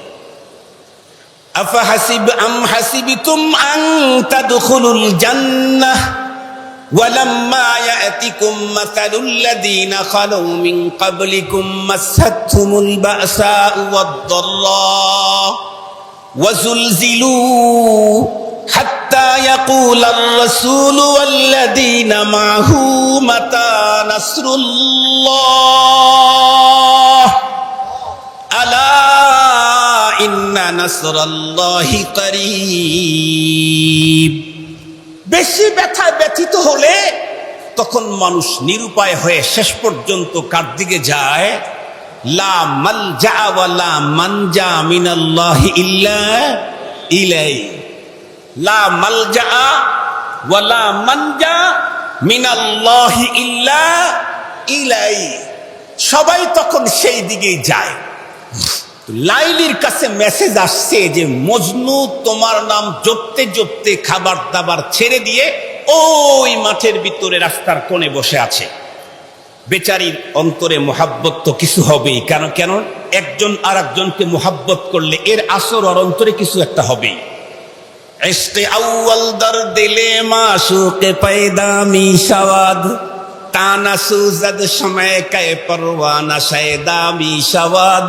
أفحسب أم حسبتم أن تدخلوا الجنة ولما يأتكم مثل الذين خلوا من قبلكم مستهم البأساء والضراء وزلزلوا حتى يقول الرسول والذين معه متى نصر الله নাসরাল্লাহি করিব। বেশি ব্যথায় ব্যথিত হলে তখন মানুষ নিরুপায় হয়ে শেষ পর্যন্ত কার দিকে যায়? লা মালজা ওয়া লা মানজা মিনাল্লাহি ইল্লা ইলাইহি। লা মালজা ওয়া লা মানজা মিনাল্লাহি ইল্লা ইলাইহি। সবাই তখন সেই দিকেই যায়। লাইলির কাছে মেসেজ আসছে যে মজনু তোমার নাম জপতে জপতে খাবার দাবার ছেড়ে দিয়ে ওই মাঠের ভিতরে রাস্তার কোণে বসে আছে। বেচারির অন্তরে মোহাব্বত তো কিছু হবেই, কেন একজন আর একজনকে মোহাব্বত করলে এর আসর ওর অন্তরে কিছু একটা হবেই। ইশকে আউয়াল দর দিলে মাশুকে পয়দা মিশাওয়াদ, ताना सूजद समय कै परवाना शैदा मी शवाद।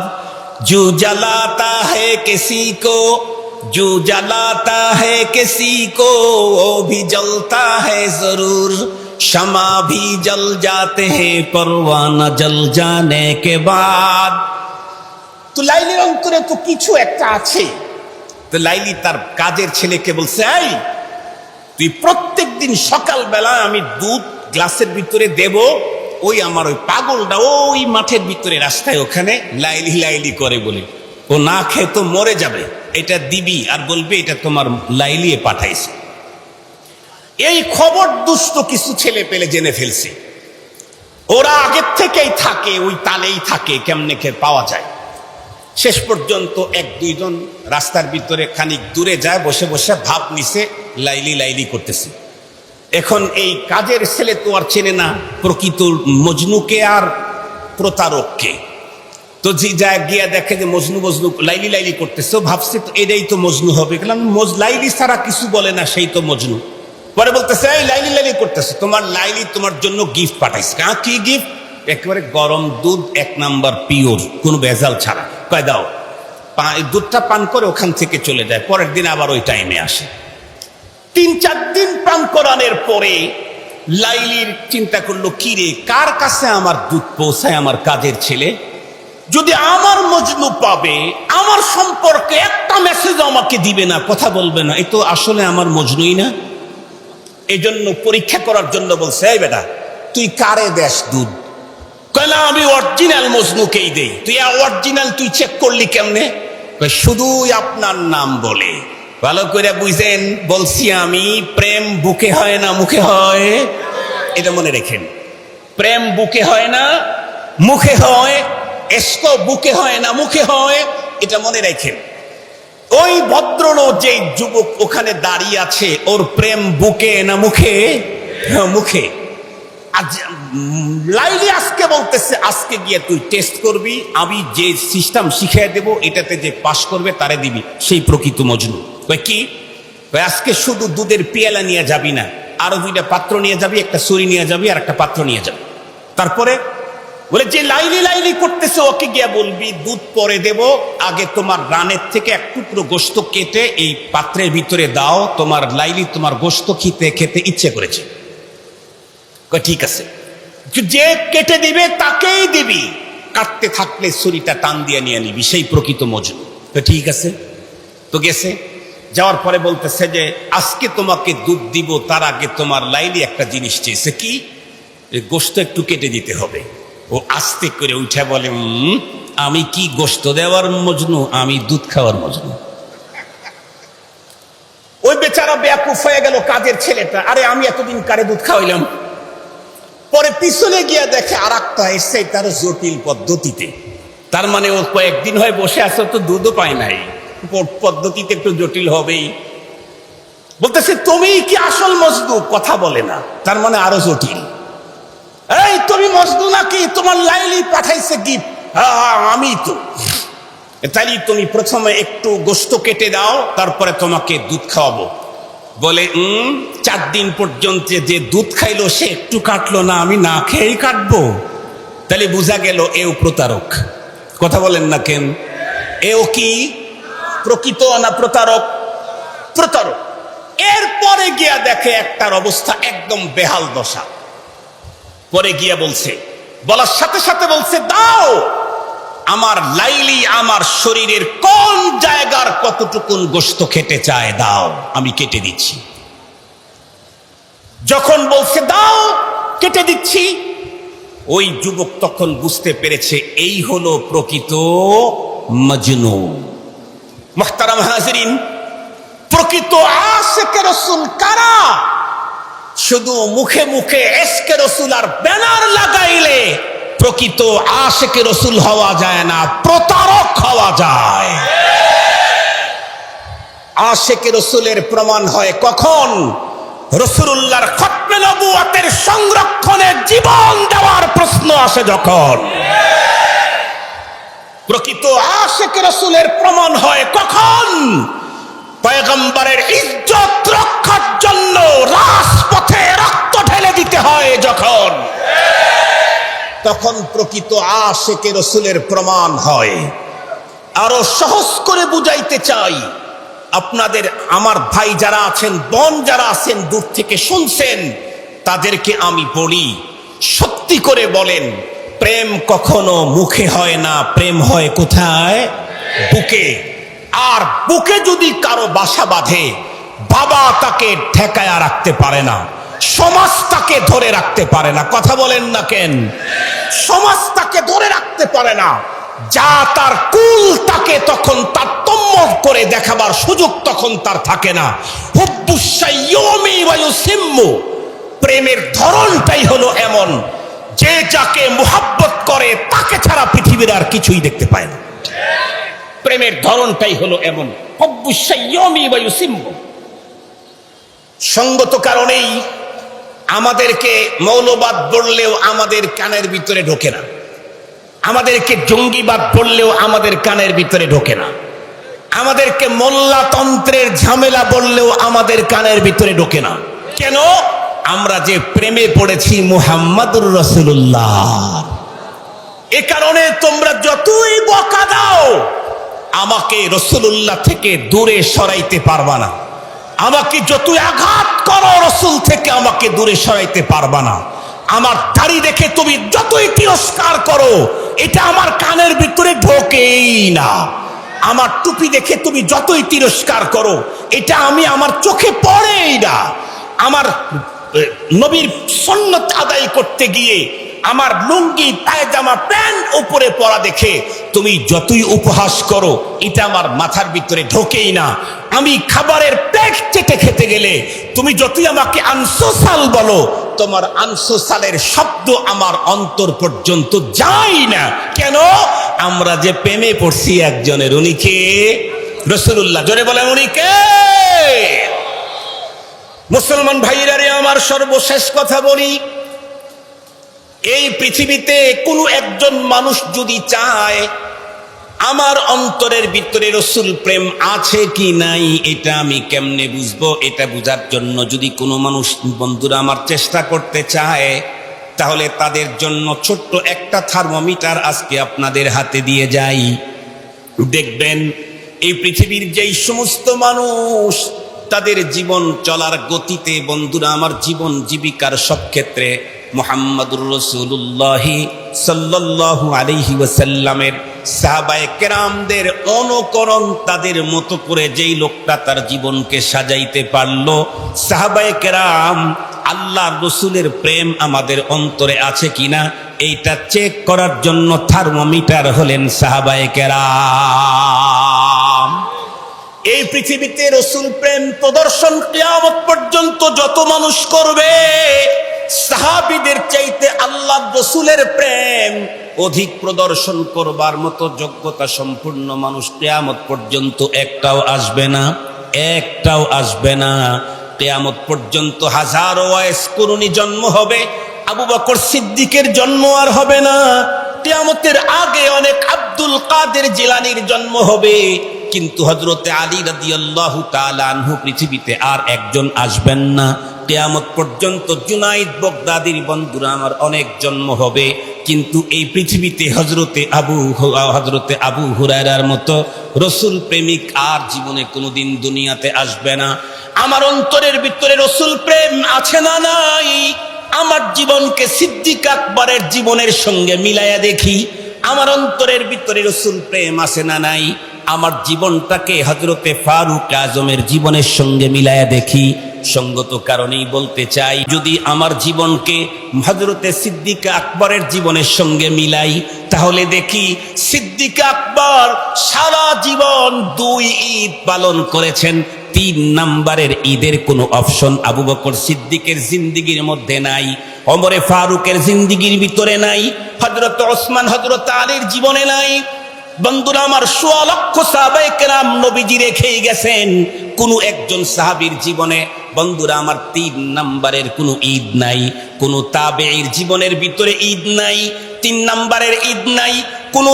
जो जलाता है किसी को, जो जलाता है किसी को, वो भी जलता है जरूर। शमा भी जल जाते हैं परवाना जल जाने के बाद। তো লাইলির অন্তরে তো কিছু একটা আছে। তো লাইলি তার কাজের ছেলেকে বলছে, এই তুই প্রত্যেক দিন সকালবেলা আমি দুধ গ্লাসের ভিতরে দেব, ওই আমার ওই পাগলটা ওই মাঠের ভিতরে রাস্তায় ওখানে লাইলি লাইলি করে বলে, ও না খেয়ে তো মরে যাবে, এটা দিবি আর বলবে এটা তোমার লাইলি পাঠাইছে। এই খবর দুষ্ট কিছু ছেলে পেলে জেনে ফেলছে। ওরা আগের থেকেই থাকে, ওই তালেই থাকে, কেমনে কে পাওয়া যায়। শেষ পর্যন্ত এক দুইজন রাস্তার ভিতরে খানিক দূরে যায়, বসে বসে ভাব নিছে লাইলি লাইলি করতেছে। এখন এই কাজের ছেলে তো আর চেনে না প্রকৃত মজনুকে আর প্রতারককে। তো যে যায় গিয়া দেখে যে মজনু মজনু লাইলি লাইলি করতেছে, ভাবছে তো এটাই তো মজনু হবে, লাইলি ছাড়া কিছু বলে না, সেই তো মজনু। পরে বলতেছে, এই লাইলি লাইলি করতেছে, তোমার লাইলি তোমার জন্য গিফট পাঠাইছে। কি গিফট? একেবারে গরম দুধ, 1 নাম্বার পিওর, কোনো ভেজাল ছাড়া। কয় দাও, দুধটা পান করে ওখান থেকে চলে যায়, পরের দিন আবার ওই টাইমে আসে। 3-4 দিন পান করানোর পরে লাইলির চিন্তা করলো, কি রে, কার কাছে আমার দুধ পৌঁছায় আমার কাজের ছেলে? যদি আমার মজনু পাবে, আমার সম্পর্কে একটা মেসেজ আমাকে দিবে না, কথা বলবে না, এ তো আসলে আমার মজনুই না। এই জন্য পরীক্ষা করার জন্য বলছে, এই বেটা তুই কারে দেশ দুধ? কয়লা আমি অরিজিনাল মজনুকেই দেই। তুই অরিজিনাল তুই চেক করলি কেমনে? শুধুই আপনার নাম বলে। ভালো করে বুঝেন, বলছি আমি, প্রেম বুকে হয় না মুখে হয়, এটা মনে রেখেন। প্রেম বুকে হয় না মুখে হয়, এস্ক বুকে হয় না মুখে হয়, এটা মনে রাখেন। ওই ভদ্রলোক যে যুবক ওখানে দাঁড়িয়ে আছে, ওর প্রেম বুকে না মুখে? মুখে। আজ লাইলি আজকে বলতেছে, আজকে গিয়ে তুই টেস্ট করবি, আমি যে সিস্টেম শিখিয়ে দেব এটাতে যে পাশ করবে তারে দিবি, সেই প্রকৃত মজনু। কি আজকে শুধু দুধের পেয়ালা নিয়ে যাবি না, আরো 2টা পাত্র নিয়ে যাবি, একটা ছুরি নিয়ে যাবি আর একটা পাত্র নিয়ে যাবি। তারপরে বলে যে লাইলি লাইলি করতেছে ওকে গিয়া বলবি দুধ পরে দেব, আগে তোমার রানের থেকে এক টুকরো গোশত কেটে এই পাত্রের ভিতরে দাও, তোমার লাইলি তোমার গোশত খেতে খেতে ইচ্ছে করেছে। ঠিক আছে, যে কেটে দিবে তাকেই দিবি, কাটতে থাকলে ছুরিটা টান দিয়ে নিয়ে নিবি, সেই প্রকৃত মজনু। তো ঠিক আছে, তো গেছে। যাওয়ার পরে বলতেছে যে আজকে তোমাকে দুধ দিব, তার আগে তোমার লাইলি একটা জিনিস চেয়েছে। কি? গোশত একটু কেটে দিতে হবে। ও আস্তে করে উঠে বলে, আমি কি গোশত দেওয়ার মজনু, আমি দুধ খাওয়ার মজনু। ওই বেচারা বেয়াকুফ হয়ে গেল কাজের ছেলেটা, আরে আমি এতদিন কারে দুধ খাওয়াইলাম। পরে পিছনে গিয়া দেখে আর একটা এসে তার জটিল পদ্ধতিতে। তার মানে ও কয়েকদিন হয় বসে আছে, তো দুধও পায় নাই, পদ্ধতিতে একটু জটিল হবেই। বলতেছে, তুমি কি আসল মজনু? কথা বলে না, তার মানে আরো জটিল। এই তুমি মজনু নাকি? তোমার লাইলি পাঠাইছে গিফট। হ্যাঁ আমি তো। তাই তুমি প্রথমে একটু গোশত কেটে দাও, তারপরে তোমাকে দুধ খাওয়াবো। বলে 4 দিন পর্যন্ত যে দুধ খাইলো সে একটু কাটলো না, আমি না খেয়েই কাটবো? তাহলে বোঝা গেল এও প্রতারক। কথা বলেন না কেন? এও কি প্রকৃত না প্রতারক? প্রতারক। এরপরে গিয়া দেখে একটার অবস্থা একদম বেহাল দশা। পরে গিয়া বলছে, বলার সাথে সাথে বলছে, দাও আমার লাইলি আমার শরীরের কোন জায়গার কতটুকুন গোশত খেতে চায় দাও, আমি কেটে দিচ্ছি। যখন বলছে দাও কেটে দিচ্ছি, ওই যুবক তখন বুঝতে পেরেছে এই হলো প্রকৃত মজনু। মুহতারাম হাজিরিন, প্রকৃত আশিকে রাসূল কারা? শুধু মুখে মুখে ইশকে রাসূল আর ব্যানার লাগাইলে প্রকৃত আশিকে রাসূল হওয়া যায় না, প্রতারক হওয়া যায়। আশিকে রাসূলের প্রমাণ হয় কখন? রাসূলুল্লাহর খতমে নবুয়তের সংরক্ষণে জীবন দেওয়ার প্রশ্ন আসে যখন। প্রকৃত আশিকে রাসূলের প্রমাণ হয় কখন? পয়গম্বরের ইজ্জত রক্ষার জন্য রাজপথে রক্ত ঢেলে দিতে হয় যখন, তখন প্রকৃত আশিকে রাসূলের প্রমাণ হয়। আরো সহজ করে বুঝাইতে চাই আপনাদের, আমার ভাই যারা আছেন, বোন যারা আছেন, দূর থেকে শুনছেন, তাদেরকে আমি বলি, সত্যি করে বলেন, প্রেম কখনো মুখে হয় না, প্রেম হয় কোথায়? বুকে। আর বুকে যদি কারো বাসা বাঁধে, বাবা তাকে ঠেকায়া রাখতে পারে না, সমাজ তাকে ধরে রাখতে পারে না। কথা বলেন না কেন? সমাজ তাকে ধরে রাখতে পারে না। যা তার কুল তাকে তখন তারতম্য করে দেখাবার সুযোগ তখন তার থাকে না। প্রেমের ধরনটাই হলো এমন, যে যাকে মুহাব্বত করে তাকে ছাড়া পৃথিবীর আর কিছুই দেখতে পায় না। প্রেমের ধরনটাই হলো এমন। সঙ্গত কারণেই আমাদেরকে মৌলবাদ বললেও আমাদের কানের ভিতরে ঢোকে না, আমাদেরকে জঙ্গিবাদ বললেও আমাদের কানের ভিতরে ঢোকে না, আমাদেরকে মোল্লাতন্ত্রের ঝামেলা বললেও আমাদের কানের ভিতরে ঢোকে না। কেন? আমরা যে প্রেমে পড়েছি মুহাম্মাদুর রাসূলুল্লাহ। এ কারণে তোমরা যতই বকা দাও, আমাকে রাসূলুল্লাহ থেকে দূরে সরাইতে পারবা না। আমাকে যতই আঘাত করো, রাসূল থেকে আমাকে দূরে সরাইতে পারবা না। আমার দাড়ি দেখে তুমি যতই তিরস্কার করো, এটা আমার কানের ভিতরে ঢোকেই না। আমার টুপি দেখে তুমি যতই তিরস্কার করো, এটা আমার চোখে পড়েই না। আমার নবীর সুন্নাত আদায় করতে গিয়ে আমার লুঙ্গি, পায়জামা, প্যান্ট উপরে পরা দেখে তুমি যতই উপহাস করো, এটা আমার মাথার ভিতরে ঢোকেই না। আমি খাবারের প্লেট চেটে খেতে গেলে তুমি যতই আমাকে আনসোসাল বলো, তোমার আনসোসালের শব্দ আমার অন্তর পর্যন্ত যায় না। কেন? আমরা যে প্রেমে পড়ছি একজনের, উনি কে? রাসূলুল্লাহ। জোরে বলেন, উনি কে? মুসলমান ভাইরা রে আমার, সর্বশেষ কথা বলি, এই পৃথিবীতে কোনো একজন মানুষ যদি চায় আমার অন্তরের ভিতরে রাসূল প্রেম আছে কি নাই, এটা আমি কেমনে বুঝবো? এটা বুঝার জন্য যদি কোনো মানুষ, বন্ধুরা আমার, চেষ্টা করতে চায়, তাহলে তাদের জন্য ছোট্ট একটা থার্মোমিটার আজকে আপনাদের হাতে দিয়ে যাই। দেখবেন এই পৃথিবীর যেই সমস্ত মানুষ তাদের জীবন চলার গতিতে, বন্ধুরা আমার, জীবন জীবিকার সব ক্ষেত্রে মুহাম্মাদুর রাসূলুল্লাহ সাল্লাল্লাহু আলাইহি ওয়াসাল্লামের সাহাবায়ে কেরামদের অনুকরণ, তাদের মতো করে যেই লোকটা তার জীবনকে সাজাইতে পারলো, সাহাবায়ে কেরাম, আল্লাহর রাসূলের প্রেম আমাদের অন্তরে আছে কিনা এইটা চেক করার জন্য থার্মোমিটার হলেন সাহাবায়ে কেরাম। এই পৃথিবীতে রাসূল প্রেম প্রদর্শন কিয়ামত পর্যন্ত যত মানুষ করবে, সাহাবীদের চাইতে আল্লাহর রাসূলের প্রেম অধিক প্রদর্শন করবার মতো যোগ্যতা সম্পূর্ণ মানুষ কিয়ামত পর্যন্ত একটাও আসবে না, একটাও আসবে না। কিয়ামত পর্যন্ত হাজারো ওয়াইস কুরুনি জন্ম হবে, আবু বকর সিদ্দিকের জন্ম আর হবে না। কিয়ামতের আগে অনেক আব্দুল কাদের জিলানীর জন্ম হবে, কিন্তু হযরতে আলী রাদিয়াল্লাহু তাআলা আনহু পৃথিবীতে আর একজন আসবেন না। কিয়ামত পর্যন্ত জুনাইদ বাগদাদির, বন্ধুরা আমার, অনেক জন্ম হবে, কিন্তু এই পৃথিবীতে হযরতে আবু হুরায়রার মতো রাসূল প্রেমিক আর জীবনে কোনোদিন দুনিয়াতে আসবে না। আমার অন্তরের ভিতরে রাসূল প্রেম আছে না নাই? আমার জীবনকে সিদ্দিক আকবরের জীবনের সঙ্গে মিলাইয়া দেখি। আমার অন্তরের ভিতরে রসুল প্রেম আছে না নাই? আমার জীবনটাকে হযরতে ফারুক আজমের জীবনের সঙ্গে মিলায়া দেখি। সঙ্গত কারণেই বলতে চাই, যদি আমার জীবনকে হযরতে সিদ্দিক আকবরের জীবনের সঙ্গে মিলাই, তাহলে দেখি সিদ্দিক আকবর সারা জীবন 2 ঈদ পালন করেছেন। 3 নাম্বারের ঈদের কোনো অপশন আবু বকর সিদ্দিকের জিন্দেগির মধ্যে নাই, ওমরে ফারুকের জিন্দেগির ভিতরে নাই, হযরত ওসমান হযরত আলীর জীবনে নাই। বন্ধুরা আমার, 1.5 লক্ষ সাহাবায়ে কেরাম নবীজি রেখেই গেছেন, কোন একজন সাহাবীর জীবনে বন্ধুরা আমার 3 নাম্বারের কোনো ঈদ নাই। কোন তাবেঈর জীবনের ভিতরে ঈদ নাই, 3 নাম্বারের ঈদ নাই। কোন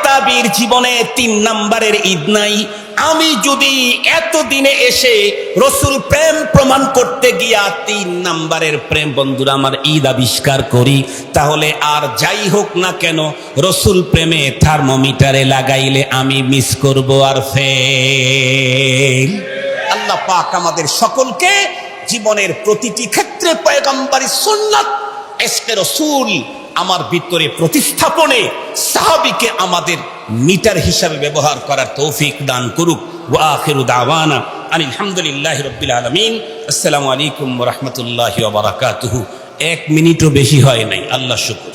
তাবেঈর জীবনে 3 নাম্বারের ঈদ নাই। আমি যদি এতদিনে এসে রসুল প্রেম প্রমাণ করতে গিয়া 3 নাম্বারের প্রেম বন্ধুরা আমার ঈদ আবিষ্কার করি, তাহলে আর যাই হোক না কেন রসুল প্রেমে থার্মোমিটারে লাগাইলে আমি মিস করব আর ফেল। আল্লাহ পাক আমাদের সকলকে জীবনের প্রতিটি ক্ষেত্রে পয়গম্বরী সুন্নাত ইশকে রাসূল আমার ভিতরে প্রতিস্থাপনে সাহাবীকে আমাদের মিটার হিসাবে ব্যবহার করার তৌফিক দান করুক। ওয়া আখিরু দাওয়ানা আলহামদুলিল্লাহি রাব্বিল আলামিন। আসসালামু আলাইকুম ওয়া রাহমাতুল্লাহি ওয়া বারাকাতুহু। 1 মিনিটও বেশি হয় নাই, আল্লাহ শুকর।